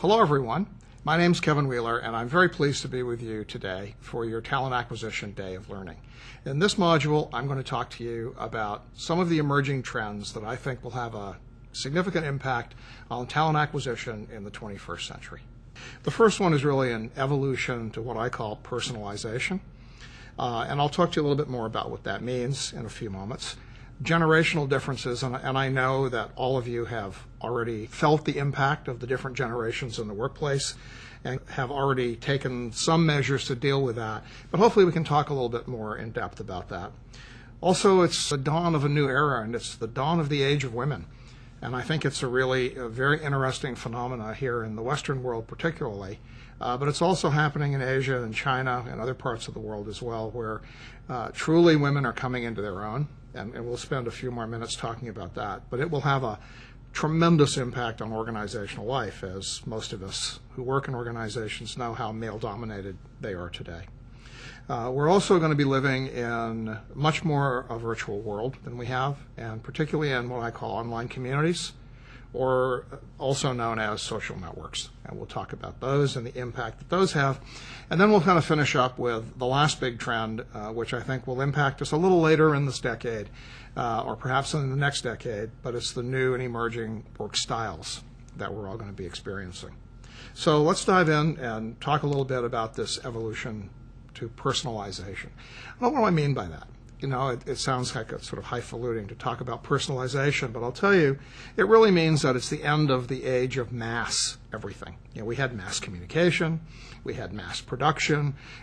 Hello, everyone. My name is Kevin Wheeler, and I'm very pleased to be with you today for your Talent Acquisition Day of Learning. In this module, I'm going to talk to you about some of the emerging trends that I think will have a significant impact on talent acquisition in the 21st century. The first one is really an evolution to what I call personalization, and I'll talk to you a little bit more about what that means in a few moments. Generational differences, and I know that all of you have already felt the impact of the different generations in the workplace and have already taken some measures to deal with that, but hopefully we can talk a little bit more in depth about that. Also, it's the dawn of a new era, and it's the dawn of the age of women, and I think it's a very interesting phenomena here in the Western world particularly, but it's also happening in Asia and China and other parts of the world as well, where truly women are coming into their own. And we'll spend a few more minutes talking about that. But it will have a tremendous impact on organizational life, as most of us who work in organizations know how male-dominated they are today. We're also going to be living in much more a virtual world than we have, and particularly in what I call online communities, or also known as social networks. And we'll talk about those and the impact that those have. And then we'll kind of finish up with the last big trend, which I think will impact us a little later in this decade, or perhaps in the next decade, but it's the new and emerging work styles that we're all going to be experiencing. So let's dive in and talk a little bit about this evolution to personalization. What do I mean by that? You know, it sounds like a sort of highfalutin to talk about personalization, but I'll tell you, it really means that it's the end of the age of mass everything. You know, we had mass communication, we had mass production,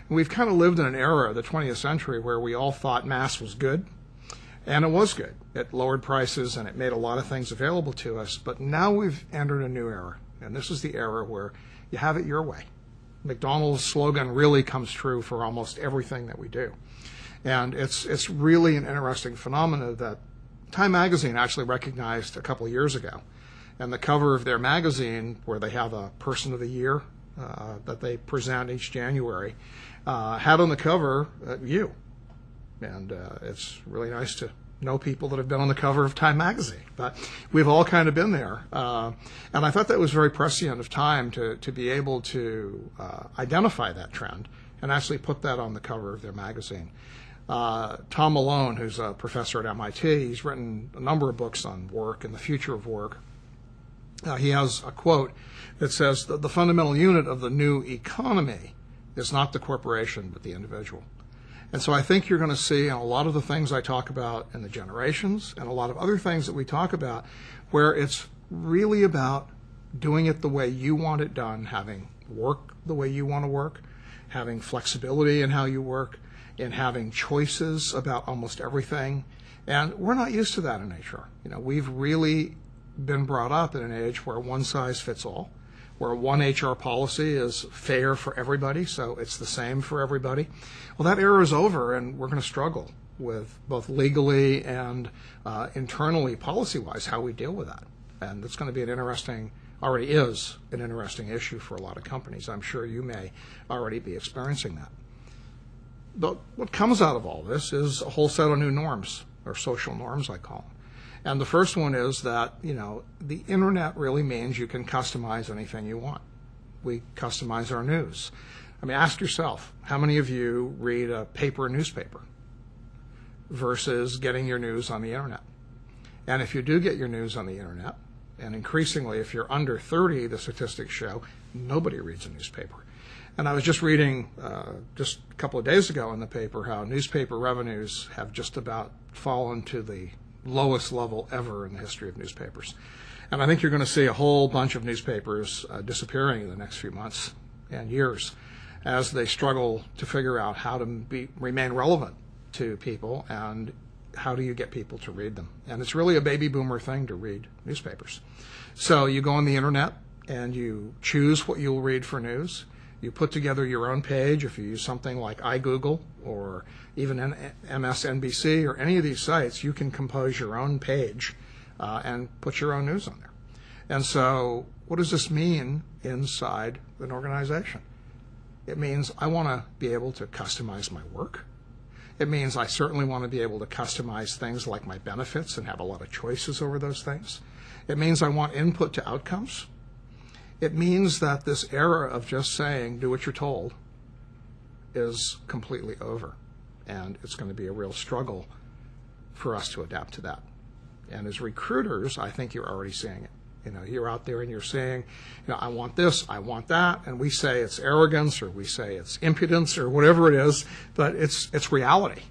and we've kind of lived in an era of the 20th century where we all thought mass was good, and it was good. It lowered prices and it made a lot of things available to us, but now we've entered a new era, and this is the era where you have it your way. McDonald's slogan really comes true for almost everything that we do. And it's really an interesting phenomenon that Time Magazine actually recognized a couple of years ago. And the cover of their magazine, where they have a Person of the Year that they present each January, had on the cover you. And it's really nice to know people that have been on the cover of Time Magazine. But we've all kind of been there. And I thought that was very prescient of Time to be able to identify that trend and actually put that on the cover of their magazine. Tom Malone, who's a professor at MIT, he's written a number of books on work and the future of work. He has a quote that says that the fundamental unit of the new economy is not the corporation, but the individual. And so I think you're going to see in a lot of the things I talk about in the generations and a lot of other things that we talk about where it's really about doing it the way you want it done, having work the way you want to work, having flexibility in how you work, in having choices about almost everything. And we're not used to that in HR. You know, we've really been brought up in an age where one size fits all, where one HR policy is fair for everybody, so it's the same for everybody. Well, that era is over, and we're going to struggle with both legally and internally, policy-wise, how we deal with that. And it's going to be already is an interesting issue for a lot of companies. I'm sure you may already be experiencing that. But what comes out of all this is a whole set of new norms, or social norms, I call them. And the first one is that, you know, the internet really means you can customize anything you want. We customize our news. I mean, ask yourself, how many of you read a paper newspaper versus getting your news on the internet? And if you do get your news on the internet, and increasingly if you're under 30, the statistics show nobody reads a newspaper. And I was just reading just a couple of days ago in the paper how newspaper revenues have just about fallen to the lowest level ever in the history of newspapers. And I think you're going to see a whole bunch of newspapers disappearing in the next few months and years as they struggle to figure out how to remain relevant to people and how do you get people to read them. And it's really a baby boomer thing to read newspapers. So you go on the internet and you choose what you'll read for news. You put together your own page. If you use something like iGoogle or even MSNBC or any of these sites, you can compose your own page and put your own news on there. And so what does this mean inside an organization? It means I want to be able to customize my work. It means I certainly want to be able to customize things like my benefits and have a lot of choices over those things. It means I want input to outcomes. It means that this era of just saying, do what you're told, is completely over. And it's going to be a real struggle for us to adapt to that. And as recruiters, I think you're already seeing it. You're out there and you're saying, I want this, I want that, and we say it's arrogance or we say it's impudence or whatever it is, but it's reality.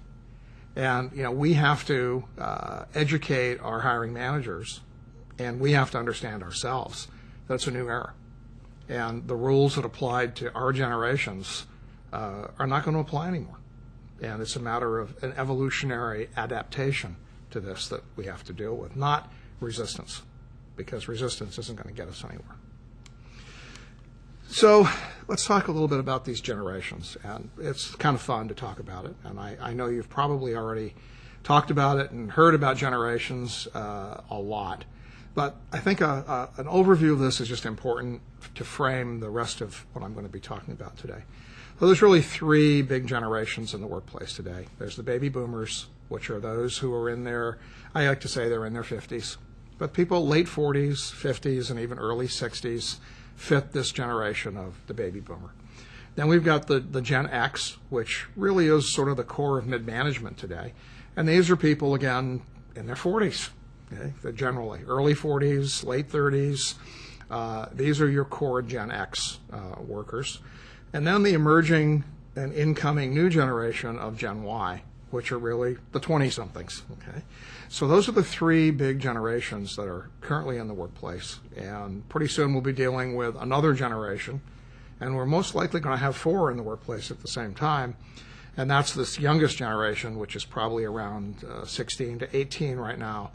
And we have to educate our hiring managers, and we have to understand ourselves that it's a new era. And the rules that applied to our generations are not going to apply anymore. And it's a matter of an evolutionary adaptation to this that we have to deal with, not resistance, because resistance isn't going to get us anywhere. So let's talk a little bit about these generations. And it's kind of fun to talk about it. And I know you've probably already talked about it and heard about generations a lot. But I think an overview of this is just important to frame the rest of what I'm going to be talking about today. So there's really three big generations in the workplace today. There's the baby boomers, which are those who are in their, I like to say they're in their 50s. But people late 40s, 50s, and even early 60s fit this generation of the baby boomer. Then we've got the Gen X, which really is sort of the core of mid-management today. And these are people, again, in their 40s. Okay, generally, early 40s, late 30s. These are your core Gen X workers. And then the emerging and incoming new generation of Gen Y, which are really the 20-somethings. Okay, so those are the three big generations that are currently in the workplace. And pretty soon we'll be dealing with another generation. And we're most likely going to have four in the workplace at the same time. And that's this youngest generation, which is probably around 16 to 18 right now,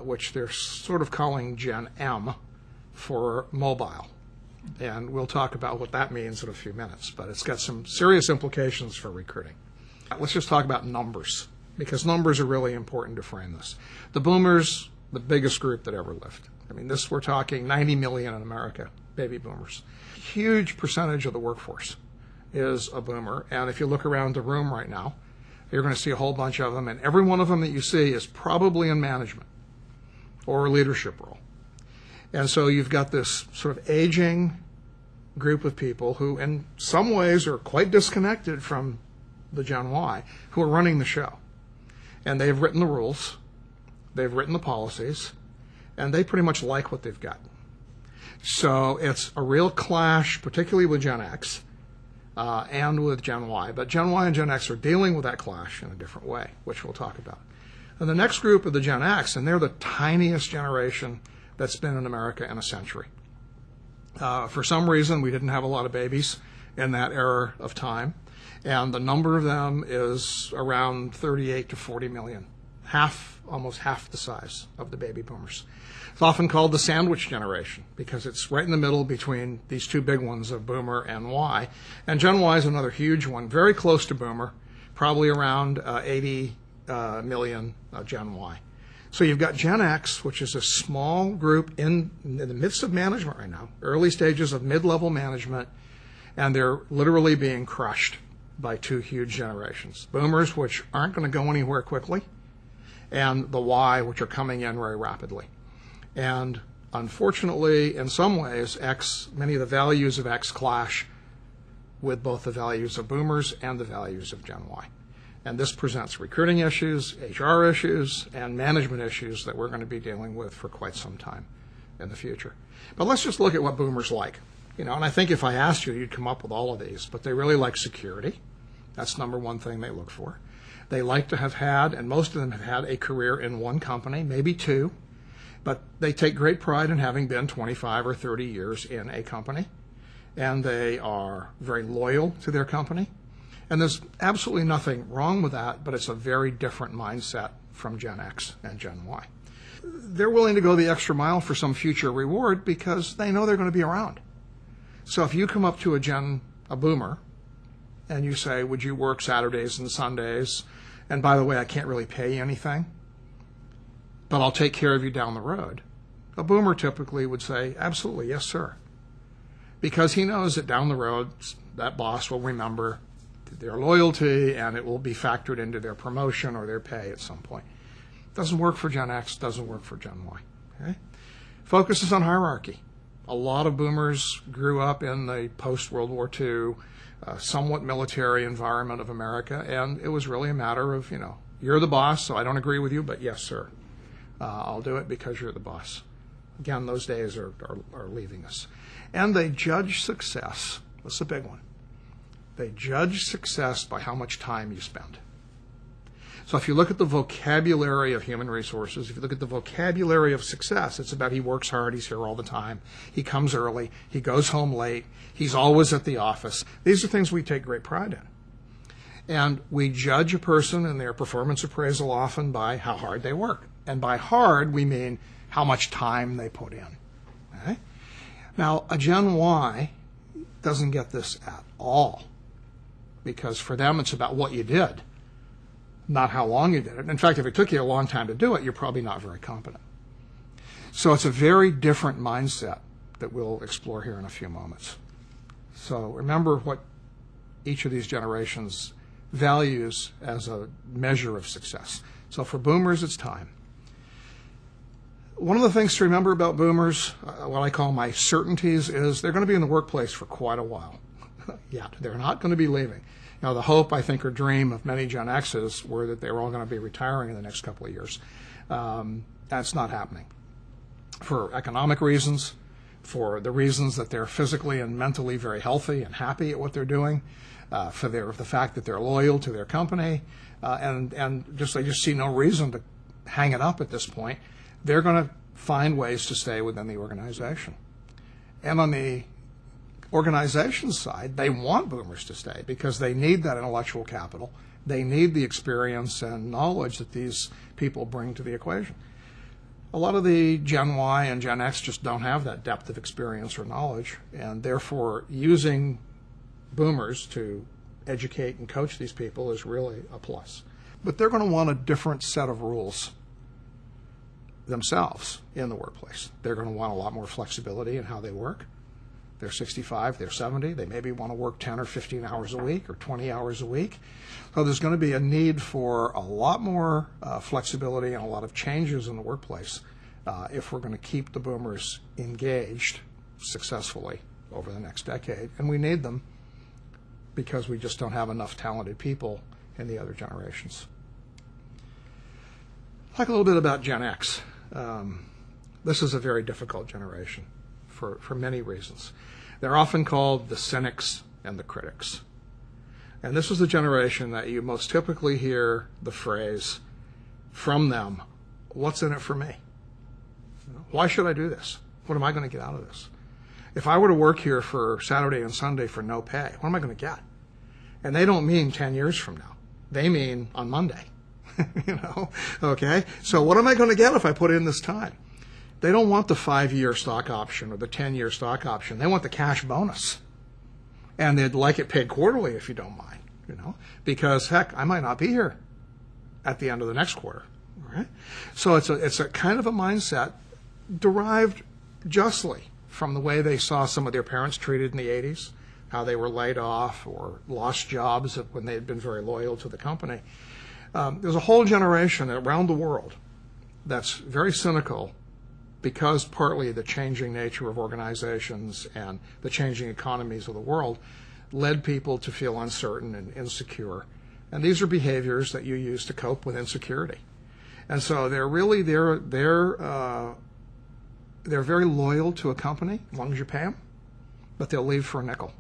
which they're sort of calling Gen M for mobile. And we'll talk about what that means in a few minutes, but it's got some serious implications for recruiting. Let's just talk about numbers, because numbers are really important to frame this. The boomers, the biggest group that ever lived. I mean, we're talking 90 million in America, baby boomers. Huge percentage of the workforce is a boomer, and if you look around the room right now, you're going to see a whole bunch of them, and every one of them that you see is probably in management or a leadership role. And so you've got this sort of aging group of people who in some ways are quite disconnected from the Gen Y, who are running the show. And they've written the rules, they've written the policies, and they pretty much like what they've got. So it's a real clash, particularly with Gen X and with Gen Y. But Gen Y and Gen X are dealing with that clash in a different way, which we'll talk about. And the next group are the Gen X, and they're the tiniest generation that's been in America in a century. For some reason, we didn't have a lot of babies in that era of time, and the number of them is around 38 to 40 million, almost half the size of the baby boomers. It's often called the sandwich generation because it's right in the middle between these two big ones of boomer and Y. And Gen Y is another huge one, very close to boomer, probably around 80 million Gen Y. So you've got Gen X, which is a small group in the midst of management right now, early stages of mid-level management, and they're literally being crushed by two huge generations. Boomers, which aren't going to go anywhere quickly, and the Y, which are coming in very rapidly. And unfortunately, in some ways, many of the values of X clash with both the values of boomers and the values of Gen Y. And this presents recruiting issues, HR issues, and management issues that we're going to be dealing with for quite some time in the future. But let's just look at what boomers like. And I think if I asked you, you'd come up with all of these. But they really like security. That's number one thing they look for. They like to have had, and most of them have had, a career in one company, maybe two. But they take great pride in having been 25 or 30 years in a company. And they are very loyal to their company. And there's absolutely nothing wrong with that, but it's a very different mindset from Gen X and Gen Y. They're willing to go the extra mile for some future reward because they know they're going to be around. So if you come up to a boomer and you say, would you work Saturdays and Sundays? And by the way, I can't really pay you anything, but I'll take care of you down the road. A boomer typically would say, absolutely, yes, sir. Because he knows that down the road, that boss will remember their loyalty, and it will be factored into their promotion or their pay at some point. Doesn't work for Gen X, doesn't work for Gen Y. Okay? Focuses on hierarchy. A lot of boomers grew up in the post-World War II, somewhat military environment of America, and it was really a matter of, you're the boss, so I don't agree with you, but yes, sir, I'll do it because you're the boss. Again, those days are leaving us. And they judge success. That's a big one. They judge success by how much time you spend. So if you look at the vocabulary of human resources, if you look at the vocabulary of success, it's about he works hard, he's here all the time, he comes early, he goes home late, he's always at the office. These are things we take great pride in. And we judge a person in their performance appraisal often by how hard they work. And by hard, we mean how much time they put in. Okay? Now, a Gen Y doesn't get this at all, because for them it's about what you did, not how long you did it. In fact, if it took you a long time to do it, you're probably not very competent. So it's a very different mindset that we'll explore here in a few moments. So remember what each of these generations values as a measure of success. So for boomers, it's time. One of the things to remember about boomers, what I call my certainties, is they're going to be in the workplace for quite a while. Yet they're not going to be leaving. The hope, I think, or dream of many Gen X's were that they were all going to be retiring in the next couple of years. That's not happening. For economic reasons, for the reasons that they're physically and mentally very healthy and happy at what they're doing, for the fact that they're loyal to their company, and they just see no reason to hang it up at this point. They're going to find ways to stay within the organization. And on the organization side, they want boomers to stay because they need that intellectual capital. They need the experience and knowledge that these people bring to the equation. A lot of the Gen Y and Gen X just don't have that depth of experience or knowledge, and therefore using boomers to educate and coach these people is really a plus. But they're going to want a different set of rules themselves in the workplace. They're going to want a lot more flexibility in how they work. They're 65, they're 70, they maybe want to work 10 or 15 hours a week or 20 hours a week. So there's going to be a need for a lot more flexibility and a lot of changes in the workplace if we're going to keep the boomers engaged successfully over the next decade. And we need them because we just don't have enough talented people in the other generations. Talk a little bit about Gen X. This is a very difficult generation for many reasons. They're often called the cynics and the critics. And this is the generation that you most typically hear the phrase from them, what's in it for me? Why should I do this? What am I going to get out of this? If I were to work here for Saturday and Sunday for no pay, what am I going to get? And they don't mean 10 years from now. They mean on Monday. Okay? So what am I going to get if I put in this time? They don't want the 5-year stock option or the 10-year stock option. They want the cash bonus. And they'd like it paid quarterly if you don't mind, because heck, I might not be here at the end of the next quarter. All right? So it's a kind of a mindset derived justly from the way they saw some of their parents treated in the 80s, how they were laid off or lost jobs when they had been very loyal to the company. There's a whole generation around the world that's very cynical because partly the changing nature of organizations and the changing economies of the world led people to feel uncertain and insecure. And these are behaviors that you use to cope with insecurity. And so they're very loyal to a company as long as you pay them, but they'll leave for a nickel.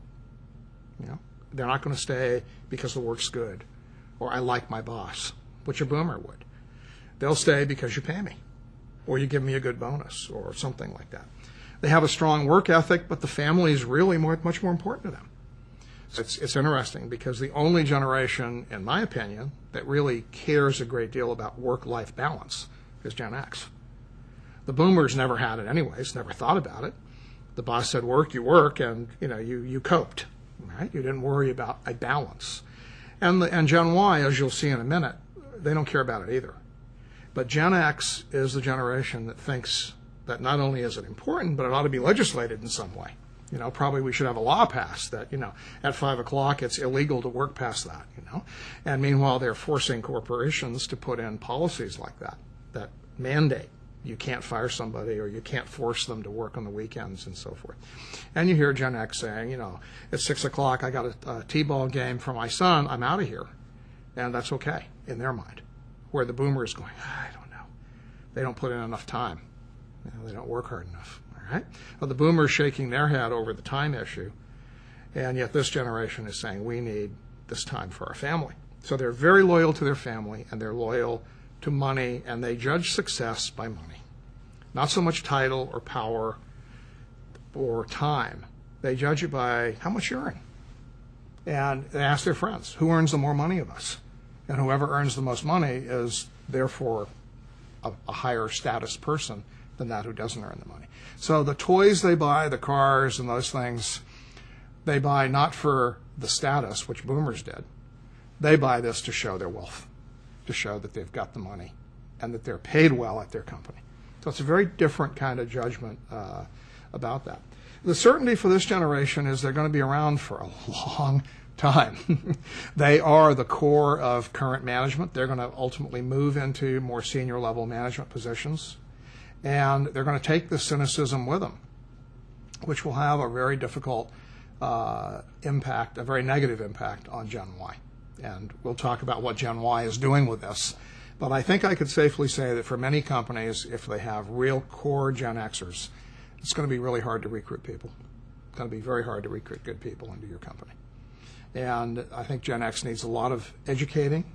They're not going to stay because the work's good or I like my boss, which a boomer would. They'll stay because you pay me, or you give me a good bonus, or something like that. They have a strong work ethic, but the family is really much more important to them. So it's interesting because the only generation, in my opinion, that really cares a great deal about work-life balance is Gen X. The boomers never had it anyways, never thought about it. The boss said work, and you coped, right? You didn't worry about a balance. And Gen Y, as you'll see in a minute, they don't care about it either. But Gen X is the generation that thinks that not only is it important, but it ought to be legislated in some way. Probably we should have a law passed that, at 5 o'clock it's illegal to work past that, And meanwhile, they're forcing corporations to put in policies like that mandate You can't fire somebody, or you can't force them to work on the weekends and so forth. And you hear Gen X saying, at 6 o'clock, I got a T-ball game for my son, I'm out of here. And that's okay in their mind. Where the boomer is going, I don't know. They don't put in enough time. They don't work hard enough. All right? Well, the boomer is shaking their head over the time issue. And yet this generation is saying, we need this time for our family. So they're very loyal to their family, and they're loyal to money, and they judge success by money. Not so much title or power or time. They judge it by how much you earn. And they ask their friends, who earns the more money of us? And whoever earns the most money is therefore a higher status person than that who doesn't earn the money. So the toys they buy, the cars and those things, they buy not for the status, which boomers did. They buy this to show their wealth, to show that they've got the money and that they're paid well at their company. So it's a very different kind of judgment about that. The certainty for this generation is they're going to be around for a long time. They are the core of current management. They're going to ultimately move into more senior level management positions. And they're going to take the cynicism with them, which will have a very difficult impact, a very negative impact on Gen Y. And we'll talk about what Gen Y is doing with this. But I think I could safely say that for many companies, if they have real core Gen Xers, it's going to be really hard to recruit people. It's going to be very hard to recruit good people into your company. And I think Gen X needs a lot of educating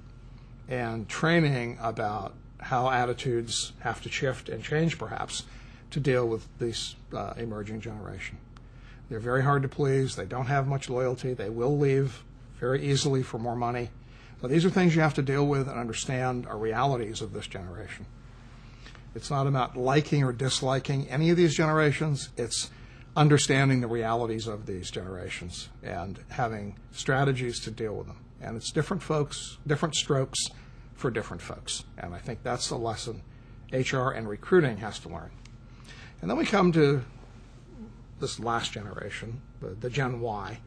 and training about how attitudes have to shift and change, perhaps, to deal with this emerging generation. They're very hard to please. They don't have much loyalty. They will leave very easily for more money. So these are things you have to deal with and understand are realities of this generation. It's not about liking or disliking any of these generations. It's understanding the realities of these generations and having strategies to deal with them. And it's different folks, different strokes for different folks. And I think that's the lesson HR and recruiting has to learn. And then we come to this last generation, the Gen Y.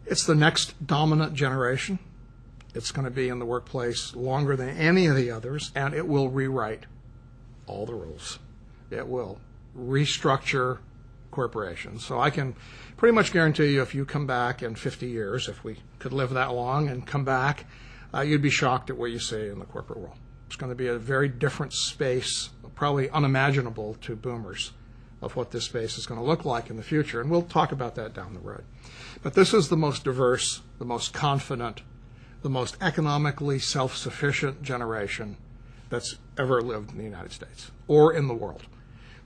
It's the next dominant generation. It's going to be in the workplace longer than any of the others, and it will rewrite all the rules. It will restructure corporations. So I can pretty much guarantee you if you come back in 50 years, if we could live that long and come back, you'd be shocked at what you see in the corporate world. It's going to be a very different space, probably unimaginable to boomers, of what this space is going to look like in the future. And we'll talk about that down the road. But this is the most diverse, the most confident, the most economically self-sufficient generation that's ever lived in the United States or in the world.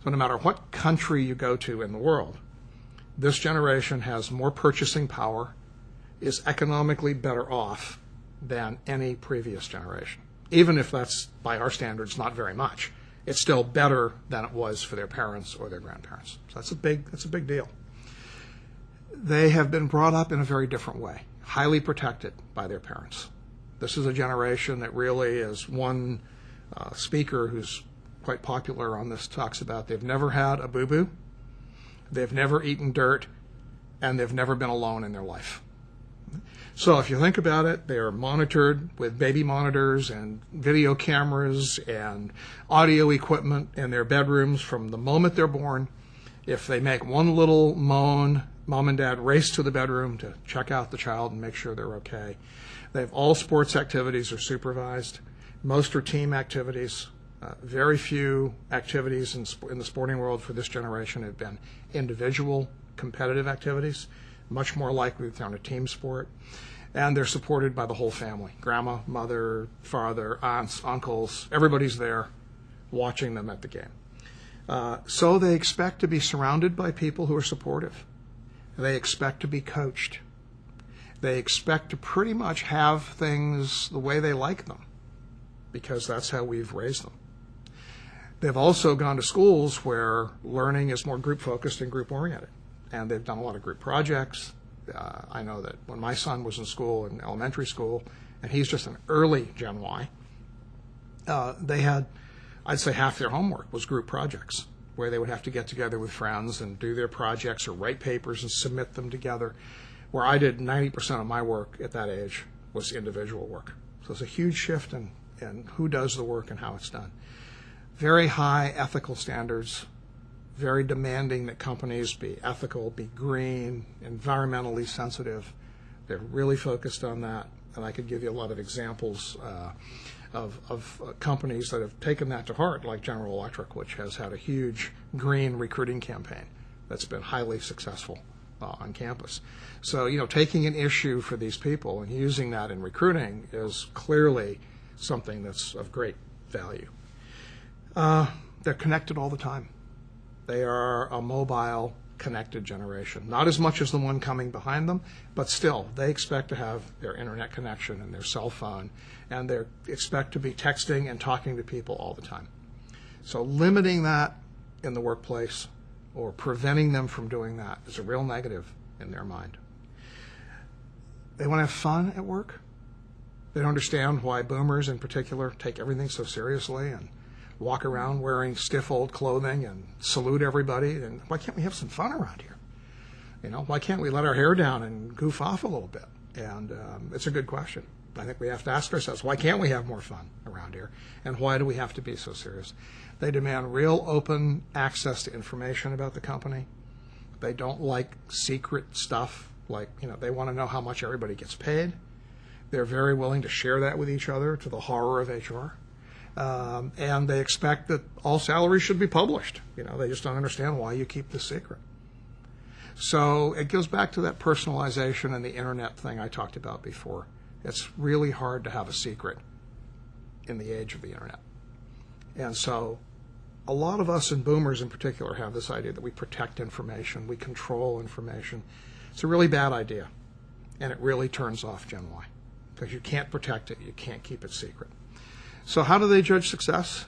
So no matter what country you go to in the world, this generation has more purchasing power, is economically better off than any previous generation. Even if that's, by our standards, not very much, it's still better than it was for their parents or their grandparents. So that's a big deal. They have been brought up in a very different way, highly protected by their parents. This is a generation that really, as one speaker who's quite popular on this talks about, they've never had a boo-boo, they've never eaten dirt, and they've never been alone in their life. So if you think about it, they are monitored with baby monitors and video cameras and audio equipment in their bedrooms from the moment they're born. If they make one little moan, mom and dad race to the bedroom to check out the child and make sure they're okay. They have all sports activities are supervised. Most are team activities. Very few activities in the sporting world for this generation have been individual competitive activities, much more likely they're on a team sport. And they're supported by the whole family, grandma, mother, father, aunts, uncles, everybody's there watching them at the game. So they expect to be surrounded by people who are supportive. They expect to be coached. They expect to pretty much have things the way they like them, because that's how we've raised them. They've also gone to schools where learning is more group-focused and group-oriented, and they've done a lot of group projects. I know that when my son was in school, in elementary school, and he's just an early Gen Y, they had, I'd say half their homework was group projects, where they would have to get together with friends and do their projects or write papers and submit them together, where I did 90% of my work at that age was individual work. So it's a huge shift in who does the work and how it's done. very high ethical standards, very demanding that companies be ethical, be green, environmentally sensitive. They're really focused on that, and I could give you a lot of examples of companies that have taken that to heart, like General Electric, which has had a huge green recruiting campaign that's been highly successful on campus. So, taking an issue for these people and using that in recruiting is clearly something that's of great value. They're connected all the time. They are a mobile, connected generation. Not as much as the one coming behind them, but still, they expect to have their internet connection and their cell phone, and they expect to be texting and talking to people all the time. So limiting that in the workplace or preventing them from doing that is a real negative in their mind. They want to have fun at work. They don't understand why boomers in particular take everything so seriously and walk around wearing stiff old clothing and salute everybody. And why can't we have some fun around here? Why can't we let our hair down and goof off a little bit? And it's a good question. I think we have to ask ourselves, why can't we have more fun around here? And why do we have to be so serious? They demand real open access to information about the company. They don't like secret stuff, like, they want to know how much everybody gets paid. They're very willing to share that with each other, to the horror of HR. And they expect that all salaries should be published. They just don't understand why you keep this secret. So it goes back to that personalization and the internet thing I talked about before. It's really hard to have a secret in the age of the internet. And so a lot of us, and boomers in particular, have this idea that we protect information, we control information. It's a really bad idea, and it really turns off Gen Y, because you can't protect it, you can't keep it secret. So how do they judge success?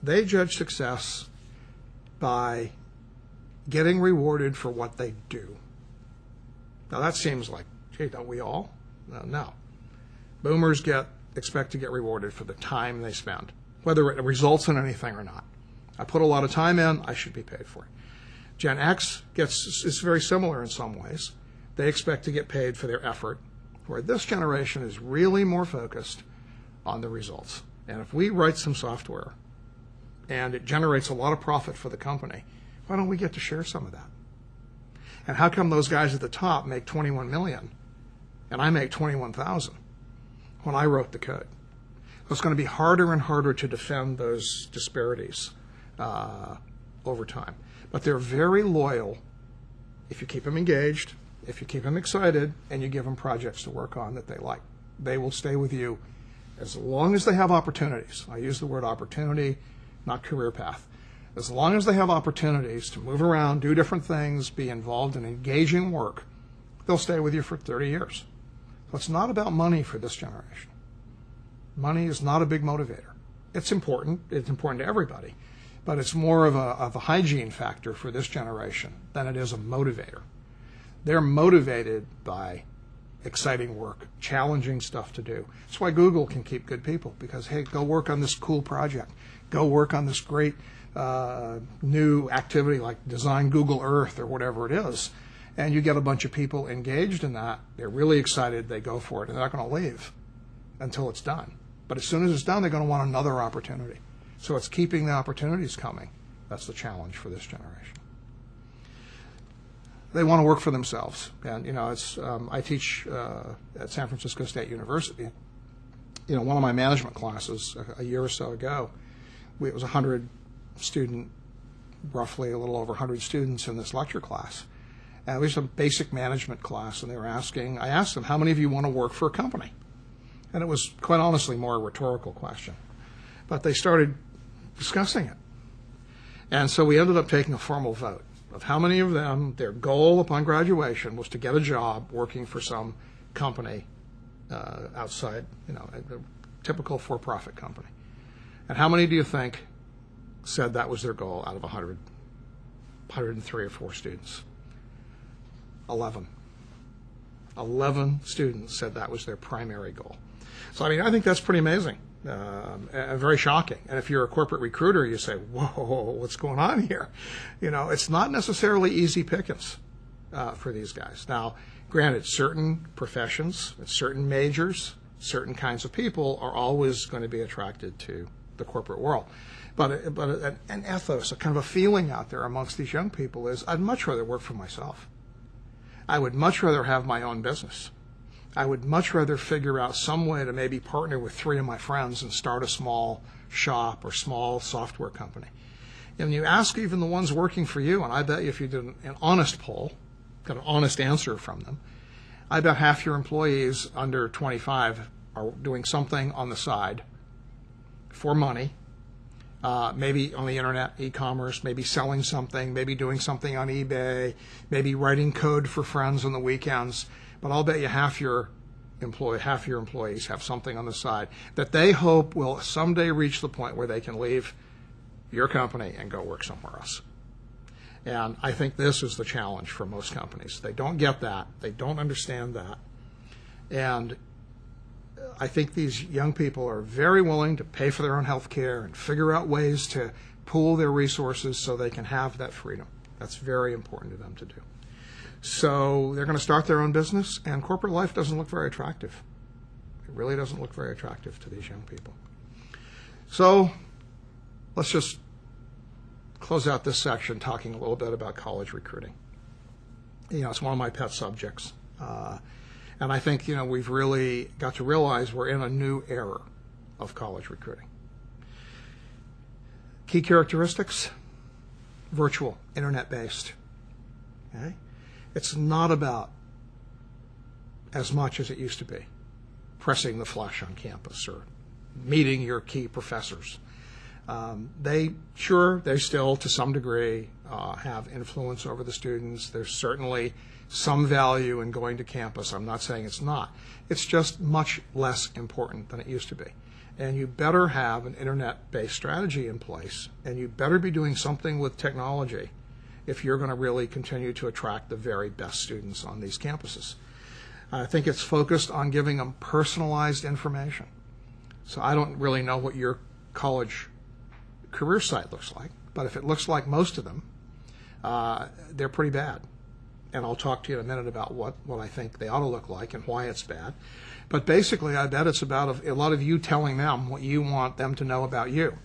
They judge success by getting rewarded for what they do. Now that seems like, gee, don't we all? No. Boomers expect to get rewarded for the time they spend, whether it results in anything or not. I put a lot of time in, I should be paid for it. Gen X is very similar in some ways. They expect to get paid for their effort, where this generation is really more focused on the results. And if we write some software and it generates a lot of profit for the company, why don't we get to share some of that? And how come those guys at the top make 21 million and I make 21,000 when I wrote the code? It's going to be harder and harder to defend those disparities over time. But they're very loyal if you keep them engaged, if you keep them excited, and you give them projects to work on that they like. They will stay with you as long as they have opportunities. I use the word opportunity, not career path. As long as they have opportunities to move around, do different things, be involved in engaging work, they'll stay with you for 30 years. So it's not about money for this generation. Money is not a big motivator. It's important to everybody, but it's more of a hygiene factor for this generation than it is a motivator. They're motivated by exciting work, challenging stuff to do. That's why Google can keep good people, because, hey, go work on this cool project. Go work on this great new activity like design Google Earth or whatever it is. And you get a bunch of people engaged in that. They're really excited. They go for it. And they're not going to leave until it's done. But as soon as it's done, they're going to want another opportunity. So it's keeping the opportunities coming. That's the challenge for this generation. They want to work for themselves. And, I teach at San Francisco State University. One of my management classes a year or so ago, it was 100 student, roughly a little over 100 students in this lecture class. And it was a basic management class, and I asked them, how many of you want to work for a company? And it was, quite honestly, more a rhetorical question. But they started discussing it. And so we ended up taking a formal vote of how many of them, their goal upon graduation was to get a job working for some company outside, a typical for-profit company. And how many do you think said that was their goal out of 103 or 4 students? 11. 11 students said that was their primary goal. So, I think that's pretty amazing and very shocking. And if you're a corporate recruiter, you say, whoa, what's going on here? It's not necessarily easy pickings for these guys. Now, granted, certain professions, certain majors, certain kinds of people are always going to be attracted to the corporate world. but an ethos, a kind of a feeling out there amongst these young people is, I'd much rather work for myself. I would much rather have my own business. I would much rather figure out some way to maybe partner with 3 of my friends and start a small shop or small software company. And you ask even the ones working for you, and I bet you if you did an honest poll, got an honest answer from them, I bet half your employees under 25 are doing something on the side for money, maybe on the internet, e-commerce, maybe selling something, maybe doing something on eBay, maybe writing code for friends on the weekends. But I'll bet you half your employees have something on the side that they hope will someday reach the point where they can leave your company and go work somewhere else. And I think this is the challenge for most companies. They don't get that. They don't understand that. And I think these young people are very willing to pay for their own health care and figure out ways to pool their resources so they can have that freedom. That's very important to them to do. So they're going to start their own business, and corporate life doesn't look very attractive. It really doesn't look very attractive to these young people. So let's just close out this section talking a little bit about college recruiting. It's one of my pet subjects. And I think, we've really got to realize we're in a new era of college recruiting. Key characteristics: virtual, internet-based. Okay? It's not about, as much as it used to be, pressing the flesh on campus or meeting your key professors. They still, to some degree, have influence over the students. There's certainly some value in going to campus. I'm not saying it's not. It's just much less important than it used to be. And you better have an internet-based strategy in place, and you better be doing something with technology if you're going to really continue to attract the very best students on these campuses. I think it's focused on giving them personalized information. So I don't really know what your college career site looks like, but if it looks like most of them, they're pretty bad. And I'll talk to you in a minute about what I think they ought to look like and why it's bad. But basically, I bet it's about a lot of you telling them what you want them to know about you.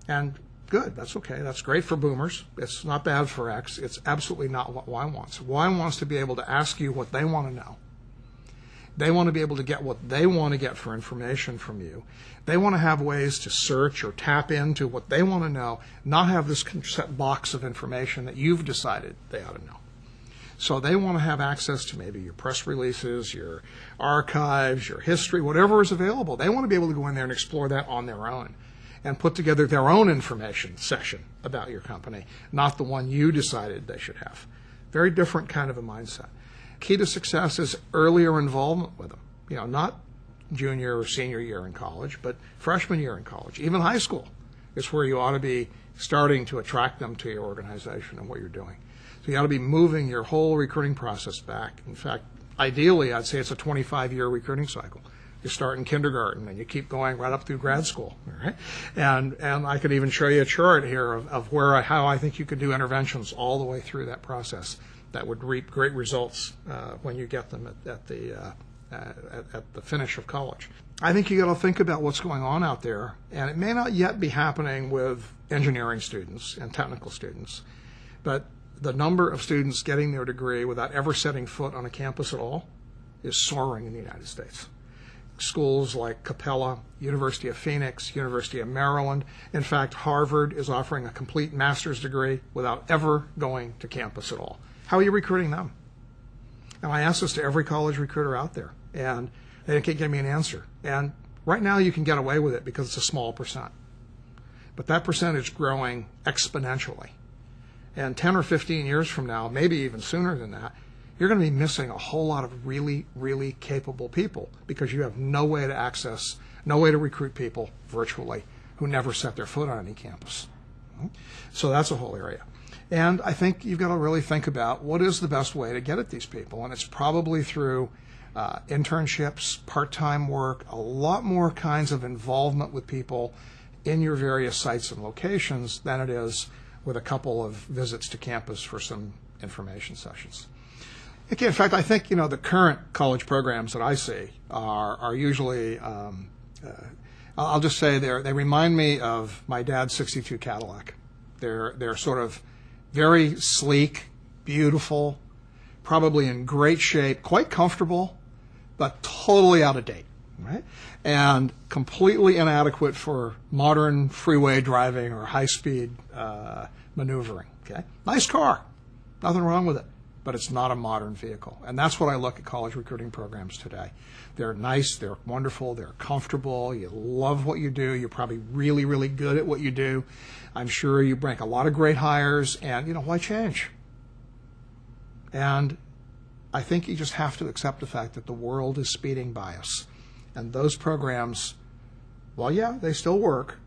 And good, that's okay. That's great for boomers. It's not bad for X. It's absolutely not what Y wants. Y wants to be able to ask you what they want to know. They want to be able to get what they want to get for information from you. They want to have ways to search or tap into what they want to know, not have this set box of information that you've decided they ought to know. So they want to have access to maybe your press releases, your archives, your history, whatever is available. They want to be able to go in there and explore that on their own and put together their own information session about your company, not the one you decided they should have. Very different kind of a mindset. Key to success is earlier involvement with them. Not junior or senior year in college, but freshman year in college. Even high school is where you ought to be starting to attract them to your organization and what you're doing. So you ought to be moving your whole recruiting process back. In fact, ideally, I'd say it's a 25-year recruiting cycle. You start in kindergarten and you keep going right up through grad school. All right? And I could even show you a chart here of how I think you could do interventions all the way through that process that would reap great results when you get them at the finish of college. I think you got to think about what's going on out there, and it may not yet be happening with engineering students and technical students, but the number of students getting their degree without ever setting foot on a campus at all is soaring in the United States. Schools like Capella, University of Phoenix, University of Maryland. In fact, Harvard is offering a complete master's degree without ever going to campus at all. How are you recruiting them? And I asked this to every college recruiter out there, and they can't give me an answer. And right now you can get away with it because it's a small percent. But that percent is growing exponentially. And 10 or 15 years from now, maybe even sooner than that, you're going to be missing a whole lot of really, really capable people because you have no way to recruit people virtually who never set their foot on any campus. So that's a whole area. And I think you've got to really think about what is the best way to get at these people. And it's probably through internships, part-time work, a lot more kinds of involvement with people in your various sites and locations than it is with a couple of visits to campus for some information sessions. Okay, in fact, I think the current college programs that I see are usually, I'll just say they remind me of my dad's '62 Cadillac. They're sort of very sleek, beautiful, probably in great shape, quite comfortable, but totally out of date, right? And completely inadequate for modern freeway driving or high-speed maneuvering, okay? Nice car, nothing wrong with it, but it's not a modern vehicle. And that's what I look at college recruiting programs today. They're nice, they're wonderful, they're comfortable, you love what you do, you're probably really, really good at what you do. I'm sure you make a lot of great hires, and, why change? And I think you just have to accept the fact that the world is speeding by us. And those programs, well, yeah, they still work,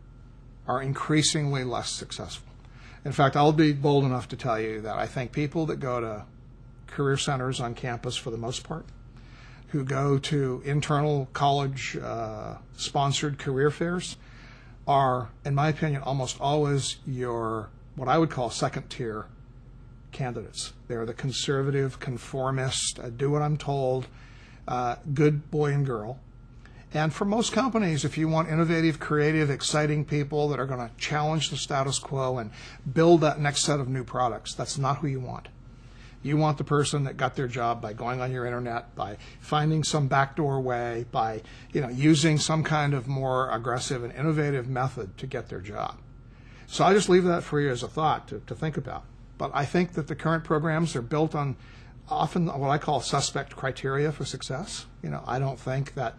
are increasingly less successful. In fact, I'll be bold enough to tell you that I think people that go to career centers on campus for the most part, who go to internal college-sponsored career fairs, are, in my opinion, almost always your, what I would call second-tier candidates. They're the conservative, conformist, do what I'm told, good boy and girl. And for most companies, if you want innovative, creative, exciting people that are going to challenge the status quo and build that next set of new products, that's not who you want. You want the person that got their job by going on your internet, by finding some backdoor way, by using some kind of more aggressive and innovative method to get their job. So I just leave that for you as a thought to think about. But I think that the current programs are built on often what I call suspect criteria for success. I don't think that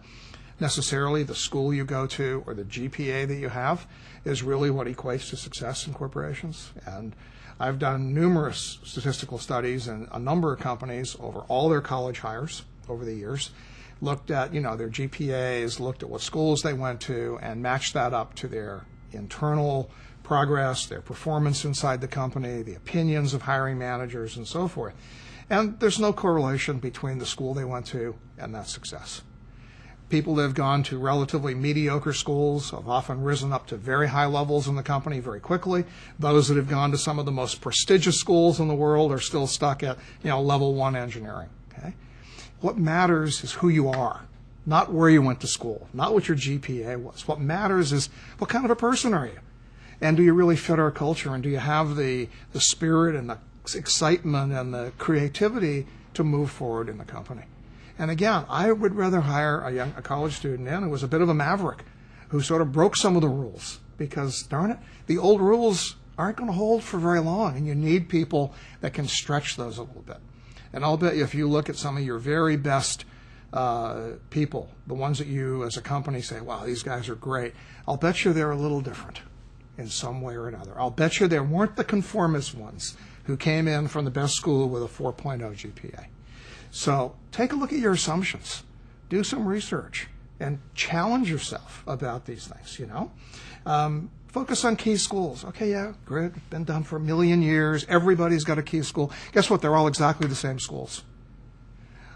necessarily the school you go to or the GPA that you have is really what equates to success in corporations. And I've done numerous statistical studies in a number of companies over all their college hires over the years, looked at their GPAs, looked at what schools they went to, and matched that up to their internal progress, their performance inside the company, the opinions of hiring managers, and so forth. And there's no correlation between the school they went to and that success. People that have gone to relatively mediocre schools have often risen up to very high levels in the company very quickly. Those that have gone to some of the most prestigious schools in the world are still stuck at, level 1 engineering. Okay? What matters is who you are, not where you went to school, not what your GPA was. What matters is what kind of a person are you? And do you really fit our culture? And do you have the spirit and the excitement and the creativity to move forward in the company? And again, I would rather hire a college student in who was a bit of a maverick, who sort of broke some of the rules, because, darn it, the old rules aren't going to hold for very long, and you need people that can stretch those a little bit. And I'll bet you if you look at some of your very best people, the ones that you as a company say, wow, these guys are great, I'll bet you they're a little different in some way or another. I'll bet you there weren't the conformist ones who came in from the best school with a 4.0 GPA. So take a look at your assumptions, do some research, and challenge yourself about these things, Focus on key schools. Okay, yeah, great, been done for 1 million years. Everybody's got a key school. Guess what? They're all exactly the same schools.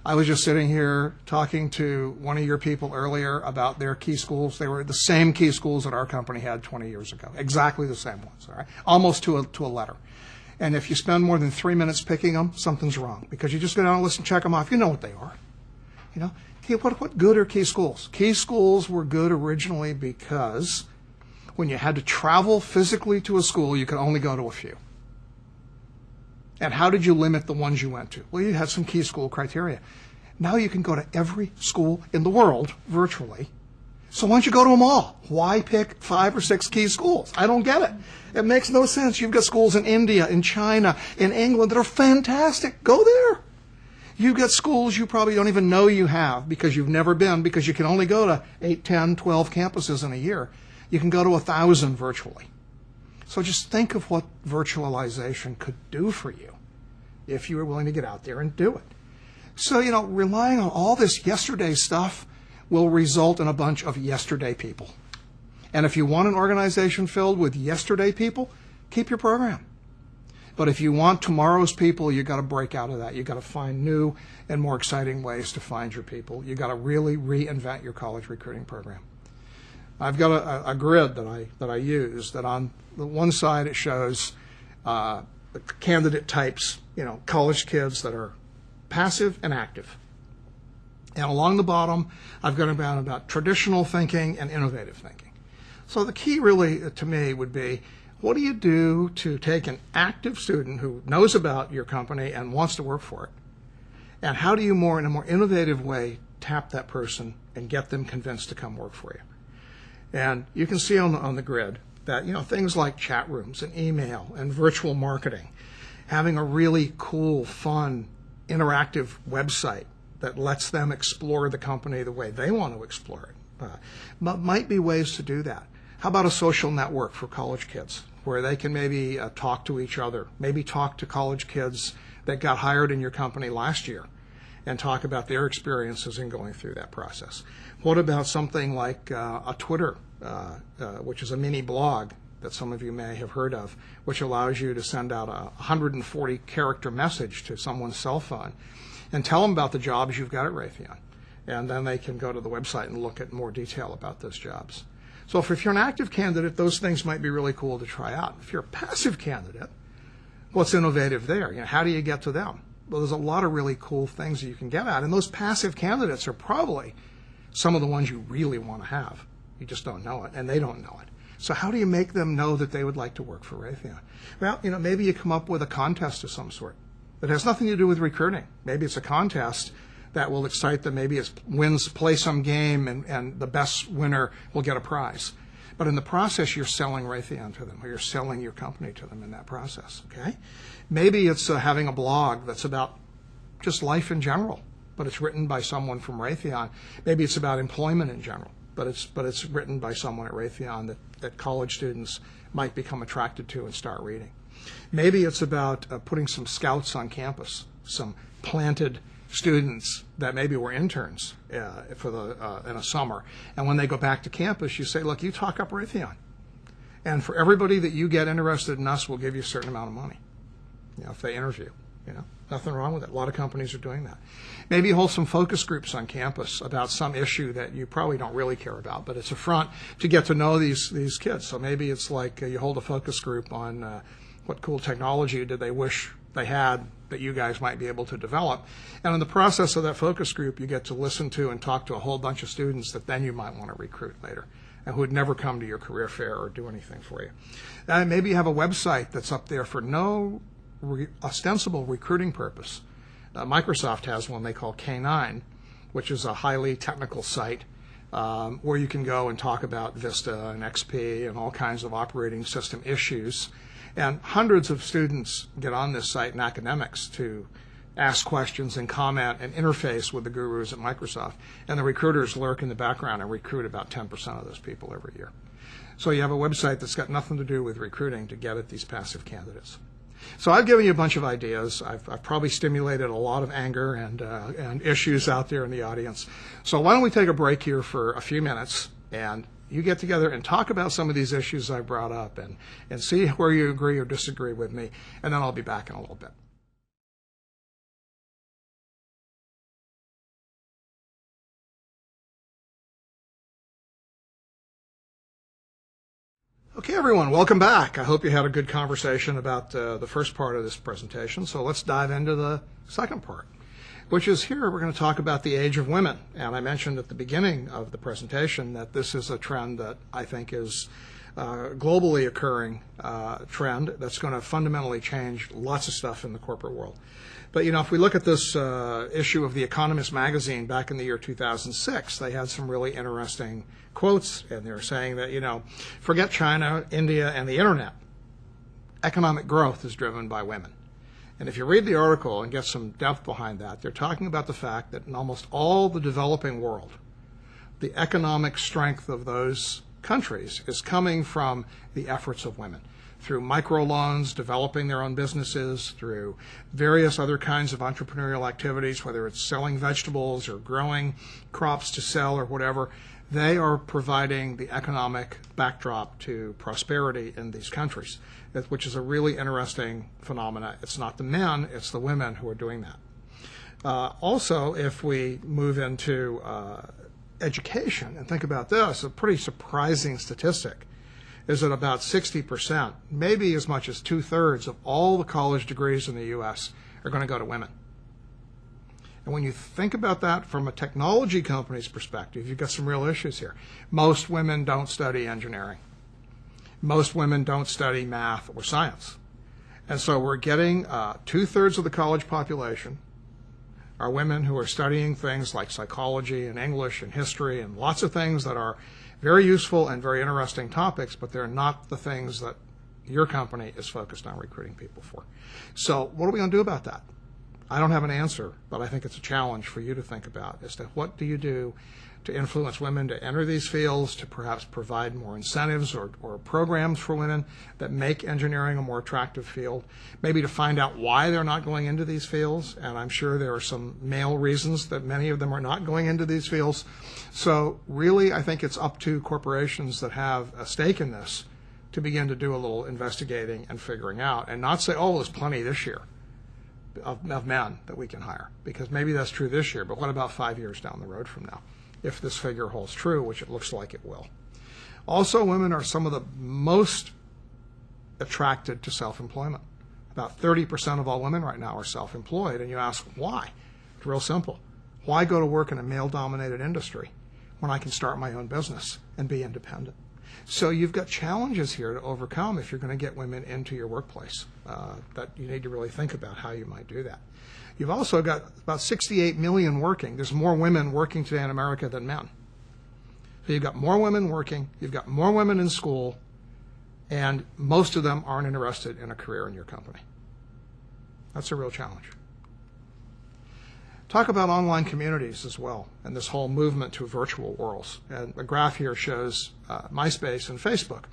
I was just sitting here talking to one of your people earlier about their key schools. They were the same key schools that our company had 20 years ago, exactly the same ones, all right? Almost to a letter. And if you spend more than 3 minutes picking them, something's wrong, because you just go down the list and check them off. You know what they are. What good are key schools? Key schools were good originally because when you had to travel physically to a school, you could only go to a few. And how did you limit the ones you went to? Well, you had some key school criteria. Now you can go to every school in the world virtually. So why don't you go to them all? Why pick 5 or 6 key schools? I don't get it. It makes no sense. You've got schools in India, in China, in England that are fantastic. Go there. You've got schools you probably don't even know you have because you've never been, because you can only go to 8, 10, 12 campuses in a year. You can go to 1,000 virtually. So just think of what virtualization could do for you if you were willing to get out there and do it. So, relying on all this yesterday stuff will result in a bunch of yesterday people. And if you want an organization filled with yesterday people, keep your program. But if you want tomorrow's people, you've got to break out of that. You've got to find new and more exciting ways to find your people. You've got to really reinvent your college recruiting program. I've got a grid that I use that on the one side it shows the candidate types, college kids that are passive and active. And along the bottom, I've got about traditional thinking and innovative thinking. So the key really to me would be, what do you do to take an active student who knows about your company and wants to work for it? And how do you in a more innovative way, tap that person and get them convinced to come work for you? And you can see on the grid that, things like chat rooms and email and virtual marketing, having a really cool, fun, interactive website that lets them explore the company the way they want to explore it, might be ways to do that. How about a social network for college kids where they can maybe talk to each other, maybe talk to college kids that got hired in your company last year and talk about their experiences in going through that process? What about something like a Twitter, which is a mini blog that some of you may have heard of, which allows you to send out a 140-character message to someone's cell phone and tell them about the jobs you've got at Raytheon. And then they can go to the website and look at more detail about those jobs. So if you're an active candidate, those things might be really cool to try out. If you're a passive candidate, what's innovative there? How do you get to them? Well, there's a lot of really cool things that you can get at. And those passive candidates are probably some of the ones you really want to have. You just don't know it, and they don't know it. So how do you make them know that they would like to work for Raytheon? Well, maybe you come up with a contest of some sort that has nothing to do with recruiting. Maybe it's a contest that will excite them. Maybe it's play some game, and the best winner will get a prize. But in the process, you're selling Raytheon to them, or you're selling your company to them in that process, okay? Maybe it's having a blog that's about just life in general, but it's written by someone from Raytheon. Maybe it's about employment in general, but it's written by someone at Raytheon that college students might become attracted to and start reading. Maybe it's about putting some scouts on campus, some planted students that maybe were interns in a summer. And when they go back to campus, you say, look, you talk up Raytheon. And for everybody that you get interested in us, we'll give you a certain amount of money, if they interview. Nothing wrong with it. A lot of companies are doing that. Maybe you hold some focus groups on campus about some issue that you probably don't really care about, but it's a front to get to know these kids. So maybe it's like you hold a focus group on what cool technology did they wish they had that you guys might be able to develop. And in the process of that focus group, you get to listen to and talk to a whole bunch of students that then you might want to recruit later and who would never come to your career fair or do anything for you. And maybe you have a website that's up there for no ostensible recruiting purpose. Microsoft has one they call K9, which is a highly technical site where you can go and talk about Vista and XP and all kinds of operating system issues. And hundreds of students get on this site and academics to ask questions and comment and interface with the gurus at Microsoft. And the recruiters lurk in the background and recruit about 10% of those people every year. So you have a website that's got nothing to do with recruiting to get at these passive candidates. So I've given you a bunch of ideas. I've probably stimulated a lot of anger and issues out there in the audience. So why don't we take a break here for a few minutes, and you get together and talk about some of these issues I brought up and see where you agree or disagree with me, and then I'll be back in a little bit. Okay, everyone, welcome back. I hope you had a good conversation about the first part of this presentation. So let's dive into the second part, which is here we're going to talk about the age of women. And I mentioned at the beginning of the presentation that this is a trend that I think is globally occurring trend that's going to fundamentally change lots of stuff in the corporate world. But, if we look at this issue of The Economist magazine back in the year 2006, they had some really interesting quotes, and they were saying that, forget China, India, and the internet. Economic growth is driven by women. And if you read the article and get some depth behind that, they're talking about the fact that in almost all the developing world, the economic strength of those countries is coming from the efforts of women through microloans, developing their own businesses, through various other kinds of entrepreneurial activities, whether it's selling vegetables or growing crops to sell or whatever. They are providing the economic backdrop to prosperity in these countries, which is a really interesting phenomena. It's not the men, it's the women who are doing that. Also, if we move into education and think about this, a pretty surprising statistic is that about 60%, maybe as much as 2/3 of all the college degrees in the U.S. are going to go to women. And when you think about that from a technology company's perspective, you've got some real issues here. Most women don't study engineering. Most women don't study math or science. And so we're getting 2/3 of the college population are women who are studying things like psychology and English and history and lots of things that are very useful and very interesting topics, but they're not the things that your company is focused on recruiting people for. So what are we going to do about that? I don't have an answer, but I think it's a challenge for you to think about as to what do you do to influence women to enter these fields, to perhaps provide more incentives or programs for women that make engineering a more attractive field, maybe to find out why they're not going into these fields, and I'm sure there are some male reasons that many of them are not going into these fields. So really, I think it's up to corporations that have a stake in this to begin to do a little investigating and figuring out, and not say, oh, there's plenty this year of men that we can hire, because maybe that's true this year, but what about 5 years down the road from now, if this figure holds true, which it looks like it will. Also, women are some of the most attracted to self-employment. About 30% of all women right now are self-employed, and you ask why? It's real simple. Why go to work in a male-dominated industry when I can start my own business and be independent? So you've got challenges here to overcome if you're going to get women into your workplace, that you need to really think about how you might do that. You've also got about 68 million working. There's more women working today in America than men. So you've got more women working, you've got more women in school, and most of them aren't interested in a career in your company. That's a real challenge. Talk about online communities as well, and this whole movement to virtual worlds. And the graph here shows MySpace and Facebook,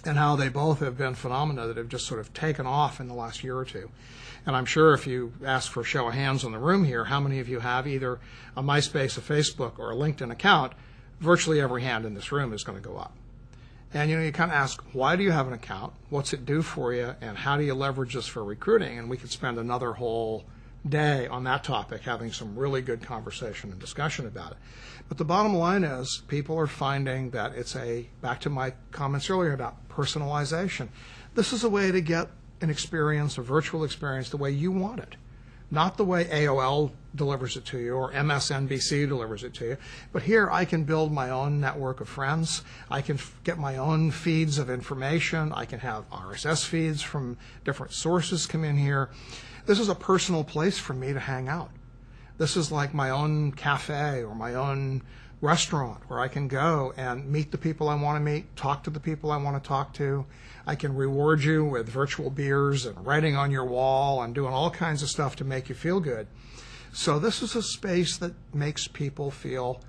and how they both have been phenomena that have just sort of taken off in the last year or two. And I'm sure if you ask for a show of hands in the room here, how many of you have either a MySpace, a Facebook, or a LinkedIn account, virtually every hand in this room is going to go up. And you kind of ask, why do you have an account? What's it do for you? And how do you leverage this for recruiting? And we could spend another whole day on that topic, having some really good conversation and discussion about it. But the bottom line is people are finding that it's back to my comments earlier about personalization. This is a way to get an experience, a virtual experience, the way you want it. Not the way AOL delivers it to you or MSNBC delivers it to you. But here I can build my own network of friends. I can get my own feeds of information. I can have RSS feeds from different sources come in here. This is a personal place for me to hang out. This is like my own cafe or my own restaurant where I can go and meet the people I want to meet, talk to the people I want to talk to. I can reward you with virtual beers and writing on your wall and doing all kinds of stuff to make you feel good. So this is a space that makes people feel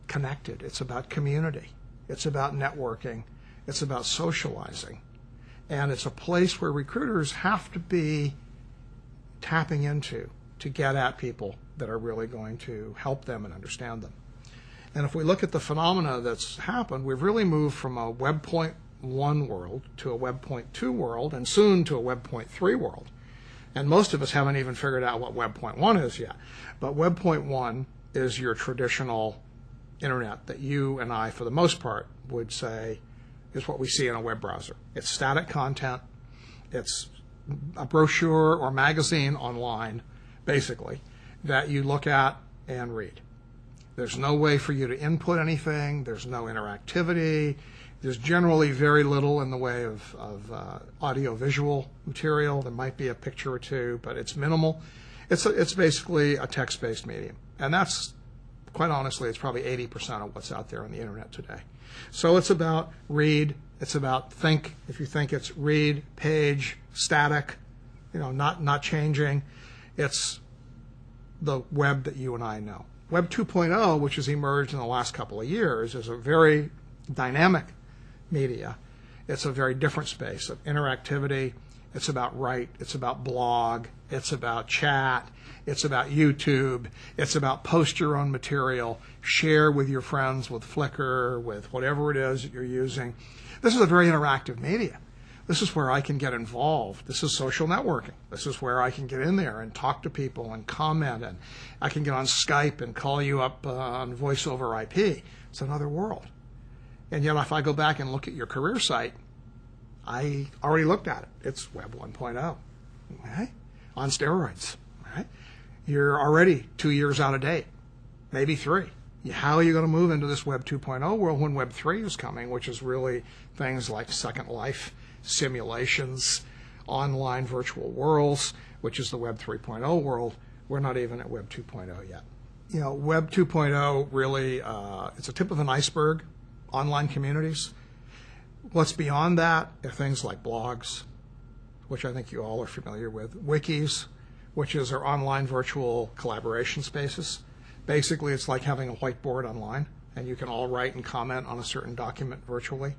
connected. It's about community. It's about networking. It's about socializing. And it's a place where recruiters have to be tapping into to get at people that are really going to help them and understand them. And if we look at the phenomena that's happened, we've really moved from a Web 1 world to a Web 2 world and soon to a Web 3 world. And most of us haven't even figured out what Web 1 is yet. But Web 1 is your traditional internet that you and I, for the most part, would say is what we see in a web browser. It's static content. It's a brochure or magazine online, basically, that you look at and read. There's no way for you to input anything. There's no interactivity. There's generally very little in the way of audio-visual material. There might be a picture or two, but it's minimal. It's basically a text-based medium. And that's, quite honestly, it's probably 80% of what's out there on the internet today. So it's about read. It's about think. If you think it's read, page, static, not changing. It's the web that you and I know. Web 2.0, which has emerged in the last couple of years, is a very dynamic media. It's a very different space of interactivity. It's about write. It's about blog. It's about chat. It's about YouTube. It's about post your own material, share with your friends, with Flickr, with whatever it is that you're using. This is a very interactive media. This is where I can get involved. This is social networking. This is where I can get in there and talk to people and comment, and I can get on Skype and call you up on voice over IP. It's another world. And yet if I go back and look at your career site, I already looked at it. It's Web 1.0, okay? On steroids, right? You're already 2 years out of date, maybe 3. How are you going to move into this Web 2.0 world when Web 3 is coming, which is really things like Second Life, simulations, online virtual worlds, which is the Web 3.0 world? We're not even at Web 2.0 yet. Web 2.0 really, it's a tip of an iceberg, online communities. What's beyond that are things like blogs, which I think you all are familiar with, wikis, which is our online virtual collaboration spaces. Basically, it's like having a whiteboard online, and you can all write and comment on a certain document virtually.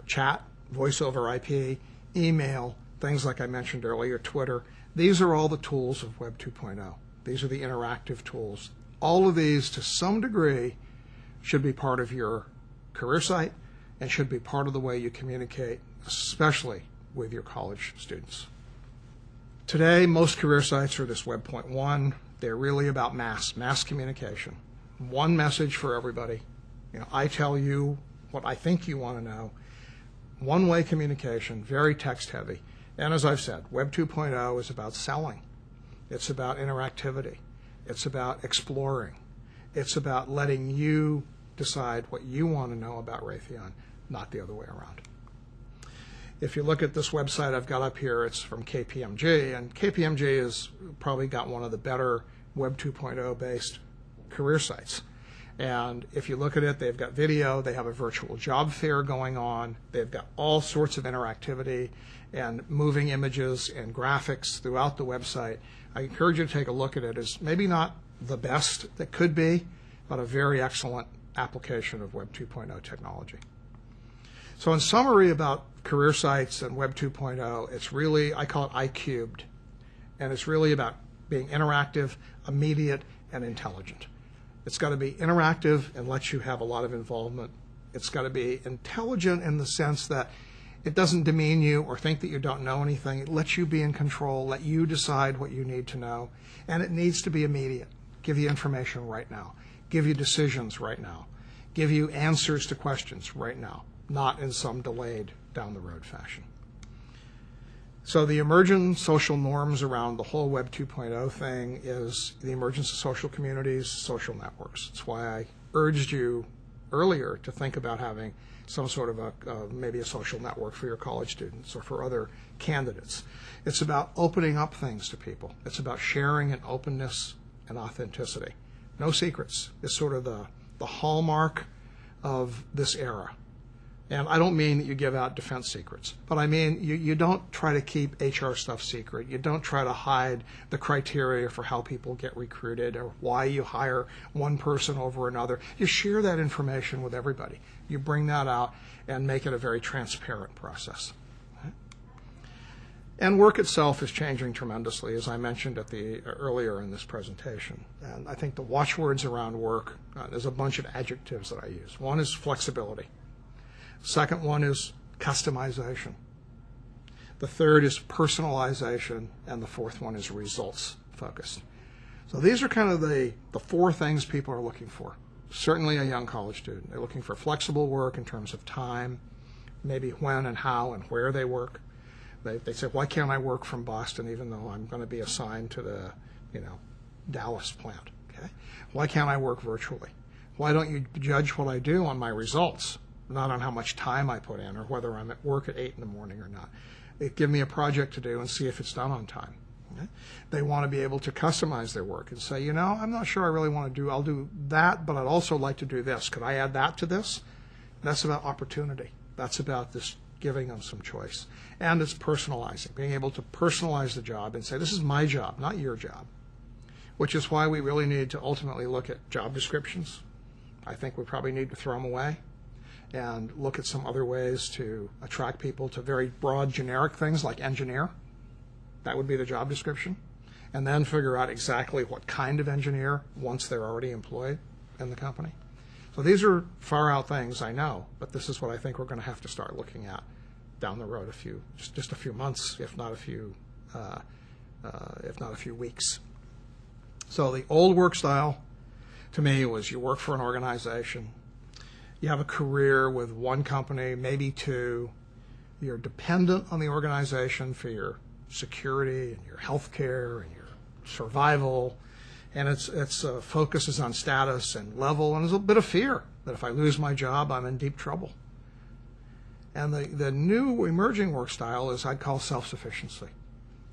Chat, voice over IP, email, things like I mentioned earlier, Twitter. These are all the tools of Web 2.0. These are the interactive tools. All of these, to some degree, should be part of your career site and should be part of the way you communicate, especially with your college students. Today, most career sites are this Web.1. They're really about mass communication. One message for everybody. I tell you what I think you want to know. One-way communication, very text-heavy. And as I've said, Web 2.0 is about selling. It's about interactivity. It's about exploring. It's about letting you decide what you want to know about Raytheon, not the other way around. If you look at this website I've got up here, it's from KPMG, and KPMG has probably got one of the better Web 2.0 based career sites. And if you look at it, they've got video, they have a virtual job fair going on, they've got all sorts of interactivity and moving images and graphics throughout the website. I encourage you to take a look at it. It's maybe not the best that could be, but a very excellent application of Web 2.0 technology. So in summary about career sites and Web 2.0, it's really, I call it I-cubed, and it's really about being interactive, immediate, and intelligent. It's got to be interactive and let you have a lot of involvement. It's got to be intelligent in the sense that it doesn't demean you or think that you don't know anything. It lets you be in control, let you decide what you need to know, and it needs to be immediate. Give you information right now. Give you decisions right now. Give you answers to questions right now, not in some delayed down the road fashion. So the emergent social norms around the whole Web 2.0 thing is the emergence of social communities, social networks. That's why I urged you earlier to think about having some sort of maybe a social network for your college students or for other candidates. It's about opening up things to people. It's about sharing and openness and authenticity. No secrets is sort of the hallmark of this era. And I don't mean that you give out defense secrets, but I mean you don't try to keep HR stuff secret. You don't try to hide the criteria for how people get recruited or why you hire one person over another. You share that information with everybody. You bring that out and make it a very transparent process. And work itself is changing tremendously, as I mentioned earlier in this presentation. And I think the watchwords around work, there's a bunch of adjectives that I use. One is flexibility. Second one is customization. The third is personalization, and the fourth one is results focused. So these are kind of the four things people are looking for. Certainly a young college student. They're looking for flexible work in terms of time, maybe when and how and where they work. They say, why can't I work from Boston even though I'm going to be assigned to the Dallas plant? Okay? Why can't I work virtually? Why don't you judge what I do on my results, not on how much time I put in or whether I'm at work at 8 in the morning or not? Give me a project to do and see if it's done on time. Okay? They want to be able to customize their work and say, I'm not sure I really want to do, I'll do that, but I'd also like to do this. Could I add that to this? That's about opportunity. That's about this giving them some choice. And it's personalizing, being able to personalize the job and say, this is my job, not your job, which is why we really need to ultimately look at job descriptions. I think we probably need to throw them away and look at some other ways to attract people to very broad generic things like engineer. That would be the job description. And then figure out exactly what kind of engineer once they're already employed in the company. So these are far out things, I know, but this is what I think we're going to have to start looking at down the road just a few months, if not a few weeks. So the old work style, to me, was you work for an organization, you have a career with one company, maybe two, you're dependent on the organization for your security and your health care and your survival, and its focus is on status and level, and there's a bit of fear that if I lose my job, I'm in deep trouble. And the new emerging work style is I'd call self-sufficiency.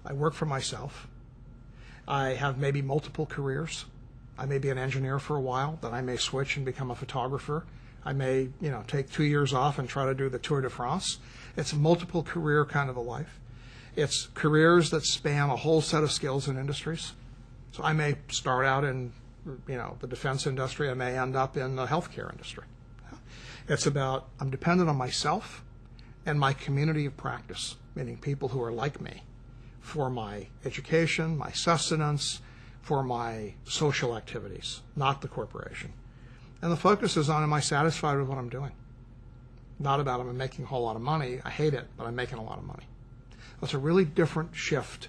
I work for myself. I have maybe multiple careers. I may be an engineer for a while, then I may switch and become a photographer. I may, take 2 years off and try to do the Tour de France. It's a multiple career kind of a life. It's careers that span a whole set of skills and industries. So I may start out in, the defense industry. I may end up in the healthcare industry. It's about I'm dependent on myself and my community of practice, meaning people who are like me, for my education, my sustenance, for my social activities, not the corporation. And the focus is on, am I satisfied with what I'm doing? Not about, am I making a whole lot of money? I hate it, but I'm making a lot of money. That's a really different shift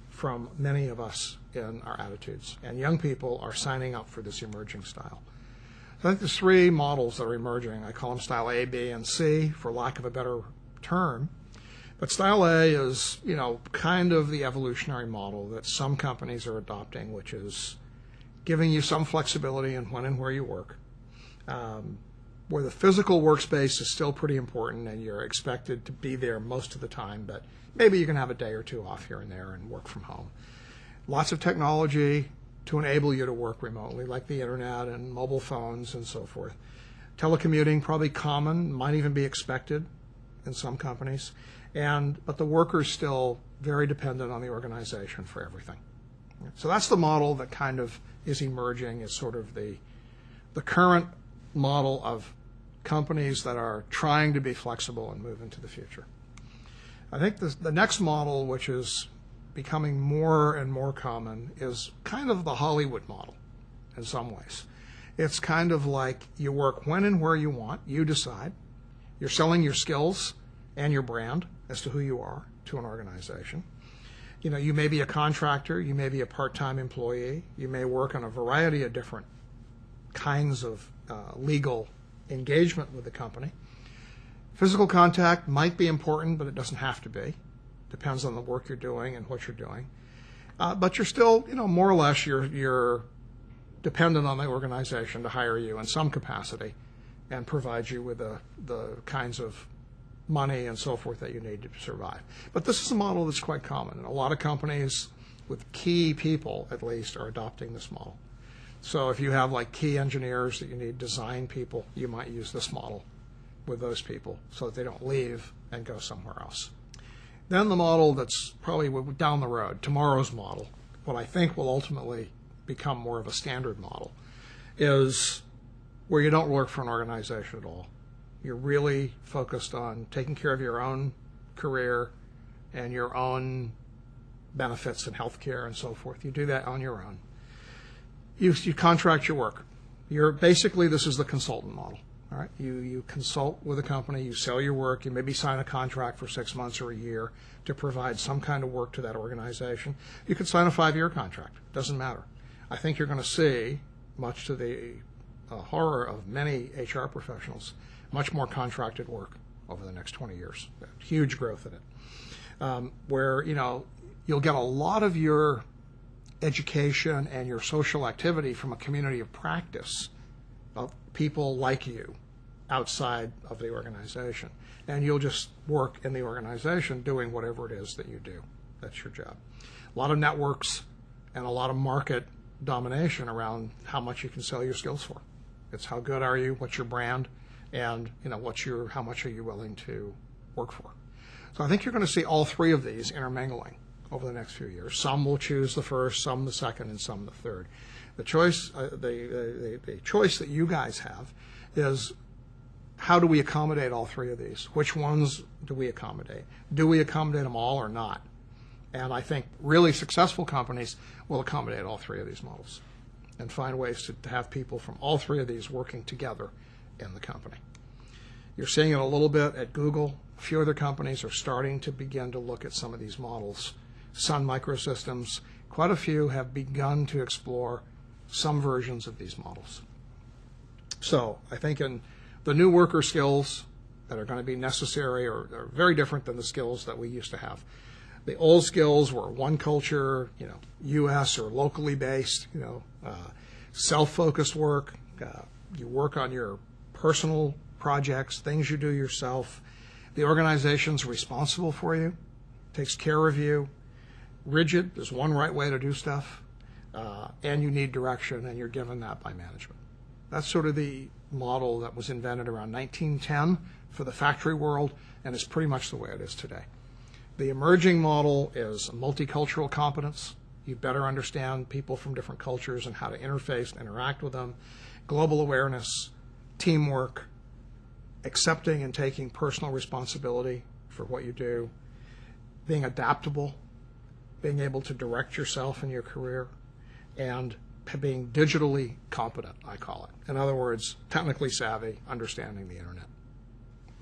from many of us in our attitudes. And young people are signing up for this emerging style. So I think there's 3 models that are emerging. I call them style A, B, and C, for lack of a better term. But style A is, kind of the evolutionary model that some companies are adopting, which is giving you some flexibility in when and where you work, where the physical workspace is still pretty important and you're expected to be there most of the time, but maybe you can have a day or 2 off here and there and work from home. Lots of technology to enable you to work remotely, like the internet and mobile phones and so forth. Telecommuting, probably common, might even be expected in some companies. But the worker's still very dependent on the organization for everything. So that's the model that kind of is emerging as sort of the current model of companies that are trying to be flexible and move into the future. I think the next model, which is becoming more and more common, is kind of the Hollywood model in some ways. It's kind of like you work when and where you want, you decide. You're selling your skills and your brand as to who you are to an organization. You may be a contractor, you may be a part-time employee, you may work on a variety of different kinds of legal engagement with the company. Physical contact might be important, but it doesn't have to be. Depends on the work you're doing and what you're doing. But you're still, more or less, you're dependent on the organization to hire you in some capacity and provide you with the kinds of money and so forth that you need to survive. But this is a model that's quite common, and a lot of companies with key people, at least, are adopting this model. So if you have like key engineers that you need design people, you might use this model with those people so that they don't leave and go somewhere else. Then the model that's probably down the road, tomorrow's model, what I think will ultimately become more of a standard model, is where you don't work for an organization at all. You're really focused on taking care of your own career and your own benefits and health care and so forth. You do that on your own. You contract your work. Basically, this is the consultant model. All right? You consult with a company, you sell your work, you maybe sign a contract for 6 months or a year to provide some kind of work to that organization. You could sign a 5-year contract. Doesn't matter. I think you're going to see, much to the horror of many HR professionals, much more contracted work over the next 20 years. Huge growth in it. Where, you'll get a lot of your education and your social activity from a community of practice of people like you outside of the organization. And you'll just work in the organization doing whatever it is that you do. That's your job. A lot of networks and a lot of market domination around how much you can sell your skills for. It's how good are you, what's your brand, and how much are you willing to work for. So I think you're going to see all 3 of these intermingling over the next few years. Some will choose the first, some the second, and some the third. The choice that you guys have is, how do we accommodate all 3 of these? Which ones do we accommodate? Do we accommodate them all or not? And I think really successful companies will accommodate all 3 of these models and find ways to have people from all 3 of these working together in the company. You're seeing it a little bit at Google. A few other companies are starting to begin to look at some of these models. Sun Microsystems, quite a few have begun to explore some versions of these models. So I think in the new worker skills that are going to be necessary are very different than the skills that we used to have. The old skills were one culture, U.S. or locally based, self-focused work. You work on your personal projects, things you do yourself. The organization's responsible for you, takes care of you. Rigid, there's one right way to do stuff, and you need direction, and you're given that by management. That's sort of the model that was invented around 1910 for the factory world, and is pretty much the way it is today. The emerging model is multicultural competence. You better understand people from different cultures and how to interface and interact with them. Global awareness, teamwork, accepting and taking personal responsibility for what you do, being adaptable, being able to direct yourself in your career, and being digitally competent, I call it. In other words, technically savvy, understanding the internet.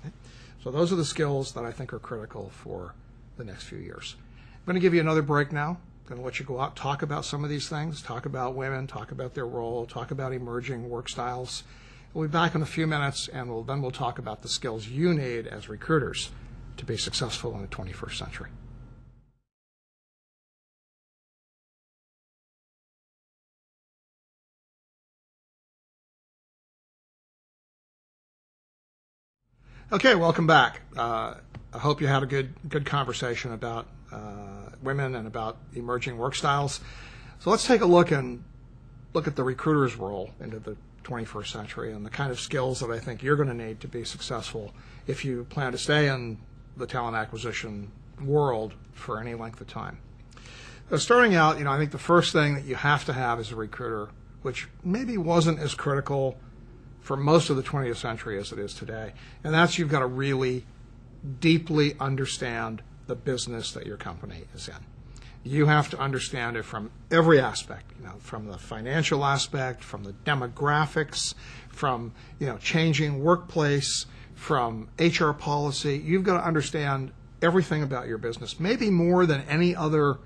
Okay? So those are the skills that I think are critical for the next few years. I'm going to give you another break now. I'm going to let you go out, talk about some of these things, talk about women, talk about their role, talk about emerging work styles. We'll be back in a few minutes, and then we'll talk about the skills you need as recruiters to be successful in the 21st century. Okay, welcome back. I hope you had a good conversation about women and about emerging work styles. So let's take a look at the recruiter's role into the 21st century and the kind of skills that I think you're going to need to be successful if you plan to stay in the talent acquisition world for any length of time. So starting out, I think the first thing that you have to have as a recruiter, which maybe wasn't as critical for most of the 20th century as it is today, and that's you've got to really deeply understand the business that your company is in. You have to understand it from every aspect, from the financial aspect, from the demographics, from changing workplace, from HR policy. You've got to understand everything about your business, maybe more than any other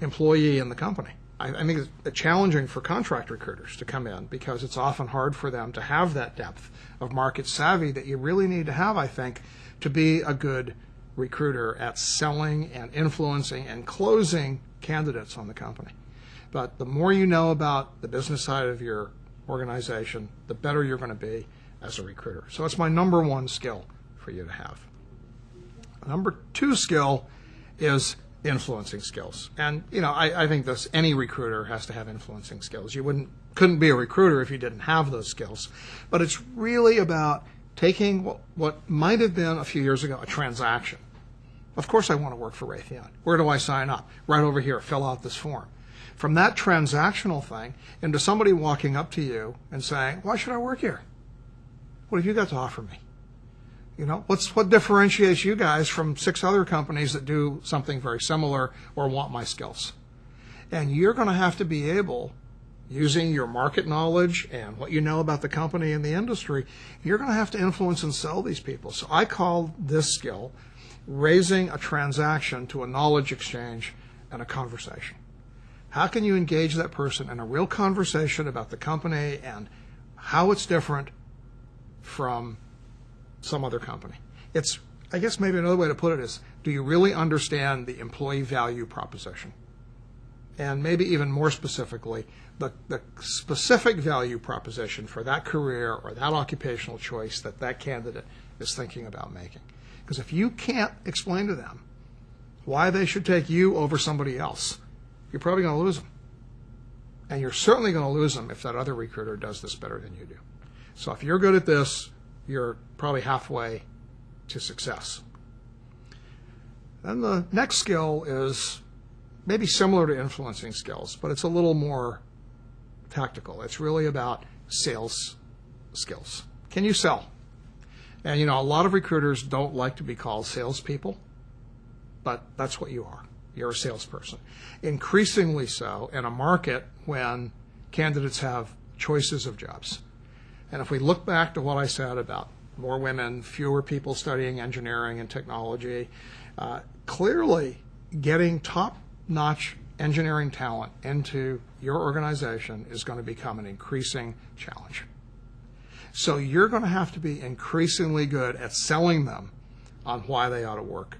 employee in the company. I think it's challenging for contract recruiters to come in because it's often hard for them to have that depth of market savvy that you really need to have, I think, to be a good recruiter at selling and influencing and closing candidates on the company. But the more you know about the business side of your organization, the better you're going to be as a recruiter. So it's my number one skill for you to have. Number two skill is influencing skills. And, I think any recruiter has to have influencing skills. You couldn't be a recruiter if you didn't have those skills. But it's really about taking what might have been a few years ago a transaction. Of course I want to work for Raytheon. Where do I sign up? Right over here, fill out this form. From that transactional thing into somebody walking up to you and saying, why should I work here? What have you got to offer me? What differentiates you guys from 6 other companies that do something very similar or want my skills? And you're going to have to be able, using your market knowledge and what you know about the company and the industry, you're going to have to influence and sell these people. So I call this skill raising a transaction to a knowledge exchange and a conversation. How can you engage that person in a real conversation about the company and how it's different from some other company? I guess maybe another way to put it is, do you really understand the employee value proposition? And maybe even more specifically, the specific value proposition for that career or that occupational choice that candidate is thinking about making. Because if you can't explain to them why they should take you over somebody else, you're probably going to lose them. And you're certainly going to lose them if that other recruiter does this better than you do. So if you're good at this, you're probably halfway to success. Then the next skill is maybe similar to influencing skills, but it's a little more tactical. It's really about sales skills. Can you sell? And a lot of recruiters don't like to be called salespeople, but that's what you are. You're a salesperson. Increasingly so in a market when candidates have choices of jobs. And if we look back to what I said about more women, fewer people studying engineering and technology, clearly getting top-notch engineering talent into your organization is going to become an increasing challenge. So you're going to have to be increasingly good at selling them on why they ought to work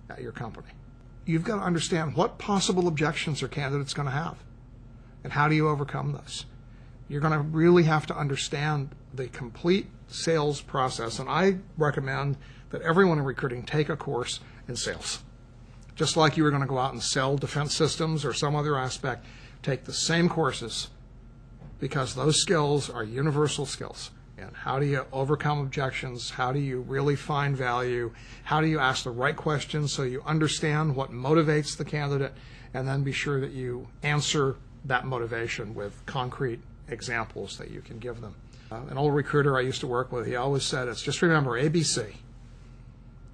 at your company. you've got to understand what possible objections are candidates going to have, and how do you overcome those. You're going to really have to understand the complete sales process, and I recommend that everyone in recruiting take a course in sales. Just like you were going to go out and sell defense systems or some other aspect, take the same courses, because those skills are universal skills. And how do you overcome objections? How do you really find value? How do you ask the right questions so you understand what motivates the candidate, and then be sure that you answer that motivation with concrete examples that you can give them. An old recruiter I used to work with, he always said, it's just remember ABC.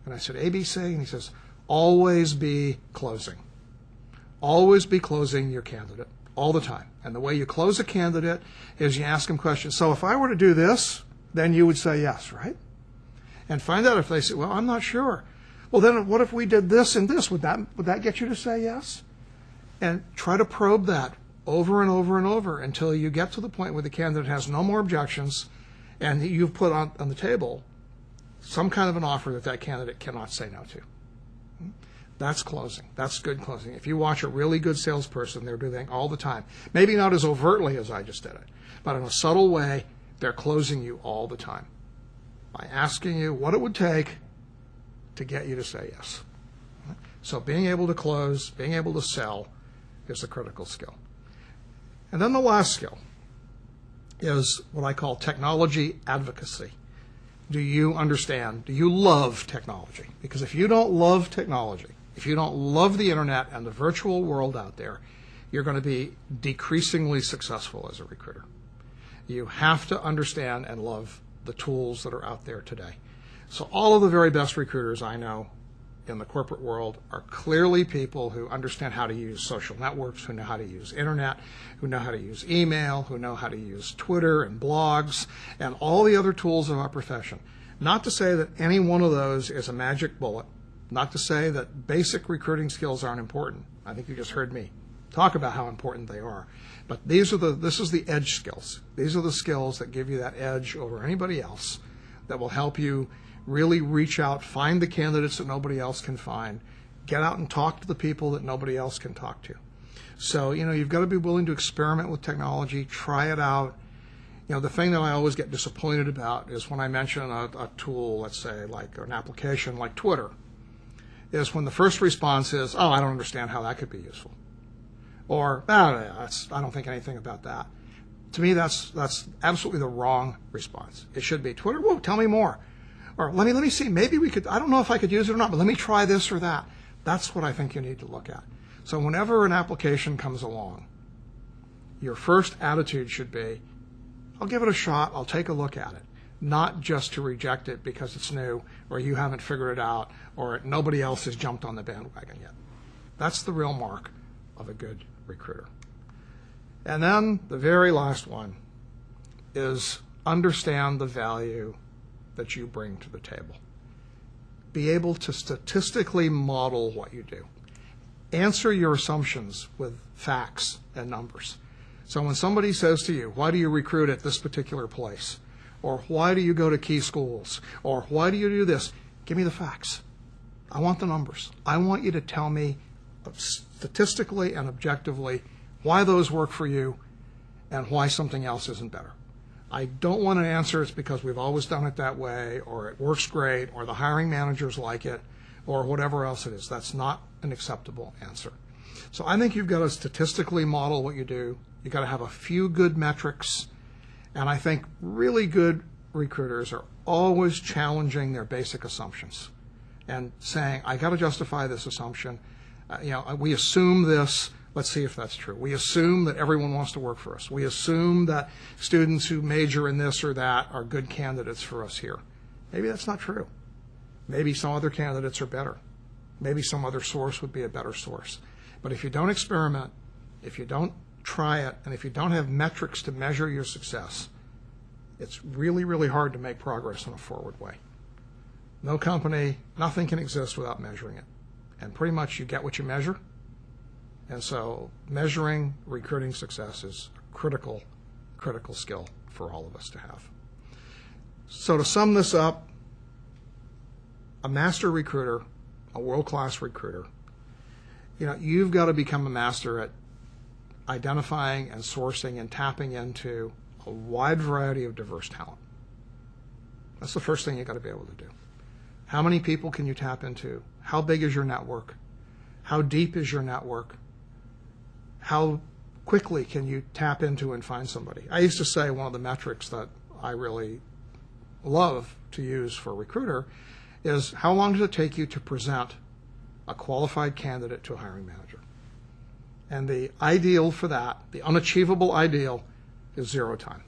And I said, ABC? And he says, always be closing. Always be closing your candidate all the time. And the way you close a candidate is you ask them questions. So if I were to do this, then you would say yes, right? And find out if they say, well, I'm not sure. Well, then what if we did this and this? Would that get you to say yes? And try to probe that over and over and over until you get to the point where the candidate has no more objections, and you've put on the table some kind of an offer that that candidate cannot say no to. That's closing. That's good closing. If you watch a really good salesperson, they're doing that all the time. Maybe not as overtly as I just did it, but in a subtle way, they're closing you all the time by asking you what it would take to get you to say yes. So being able to close, being able to sell is a critical skill. And then the last skill is what I call technology advocacy. Do you understand? Do you love technology? Because if you don't love technology, if you don't love the internet and the virtual world out there, you're going to be decreasingly successful as a recruiter. You have to understand and love the tools that are out there today. So all of the very best recruiters I know in the corporate world are clearly people who understand how to use social networks, who know how to use internet, who know how to use email, who know how to use Twitter and blogs and all the other tools of our profession. Not to say that any one of those is a magic bullet, not to say that basic recruiting skills aren't important. I think you just heard me talk about how important they are. But this is the edge skills. These are the skills that give you that edge over anybody else, that will help you really reach out, find the candidates that nobody else can find, get out and talk to the people that nobody else can talk to. So, you've got to be willing to experiment with technology, try it out. The thing that I always get disappointed about is when I mention a tool, let's say, like an application like Twitter, is when the first response is, oh, I don't understand how that could be useful. Or, I don't think anything about that. To me, that's absolutely the wrong response. It should be, Twitter, whoa, tell me more. Or let me see, maybe we could, I don't know if I could use it or not, but let me try this or that. That's what I think you need to look at. So whenever an application comes along, your first attitude should be, I'll give it a shot, I'll take a look at it. Not just to reject it because it's new, or you haven't figured it out, or nobody else has jumped on the bandwagon yet. That's the real mark of a good recruiter. And then the very last one is understand the value that you bring to the table. Be able to statistically model what you do. Answer your assumptions with facts and numbers. So when somebody says to you, why do you recruit at this particular place? Or why do you go to key schools? Or why do you do this? Give me the facts. I want the numbers. I want you to tell me statistically and objectively why those work for you and why something else isn't better. I don't want an answer, it's because we've always done it that way, or it works great, or the hiring managers like it, or whatever else it is. That's not an acceptable answer. So I think you've got to statistically model what you do. You've got to have a few good metrics. And I think really good recruiters are always challenging their basic assumptions and saying, I got to justify this assumption. We assume this. Let's see if that's true. We assume that everyone wants to work for us. We assume that students who major in this or that are good candidates for us here. Maybe that's not true. Maybe some other candidates are better. Maybe some other source would be a better source. But if you don't experiment, if you don't try it, and if you don't have metrics to measure your success, it's really, really hard to make progress in a forward way. No company, nothing can exist without measuring it. And pretty much you get what you measure. And so measuring recruiting success is a critical skill for all of us to have. So to sum this up, a master recruiter, a world-class recruiter, You've got to become a master at identifying and sourcing and tapping into a wide variety of diverse talent. That's the first thing you've got to be able to do. How many people can you tap into? How big is your network? How deep is your network? How quickly can you tap into and find somebody? I used to say one of the metrics that I really love to use for a recruiter is how long does it take you to present a qualified candidate to a hiring manager? And the ideal for that, the unachievable ideal, is 0 time.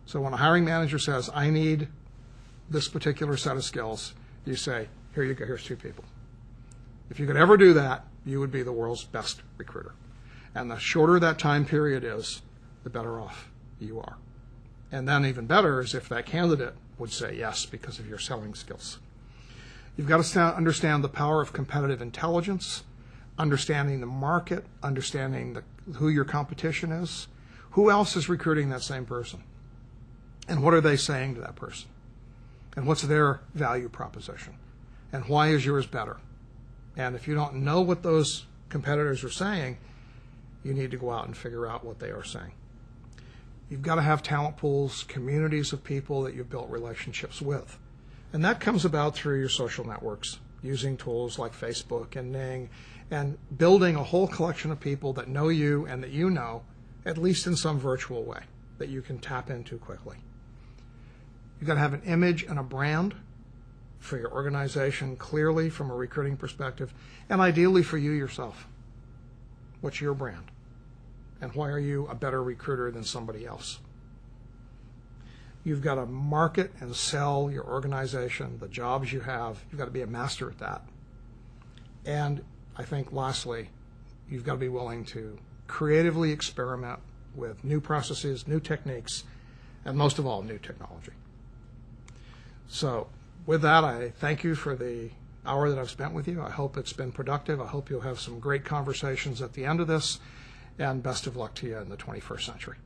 So when a hiring manager says, I need this particular set of skills, you say, here you go, here's 2 people. If you could ever do that, you would be the world's best recruiter. And the shorter that time period is, the better off you are. And then even better is if that candidate would say yes because of your selling skills. You've got to understand the power of competitive intelligence, understanding the market, understanding who your competition is, who else is recruiting that same person, and what are they saying to that person, and what's their value proposition, and why is yours better. And if you don't know what those competitors are saying, you need to go out and figure out what they are saying. You've got to have talent pools, communities of people that you've built relationships with. And that comes about through your social networks, using tools like Facebook and Ning, and building a whole collection of people that know you and that you know, at least in some virtual way, that you can tap into quickly. You've got to have an image and a brand for your organization clearly from a recruiting perspective, and ideally for you yourself. What's your brand? And why are you a better recruiter than somebody else? You've got to market and sell your organization, the jobs you have. You've got to be a master at that. And I think lastly, you've got to be willing to creatively experiment with new processes, new techniques, and most of all, new technology. So with that, I thank you for the hour that I've spent with you. I hope it's been productive. I hope you'll have some great conversations at the end of this, and best of luck to you in the 21st century.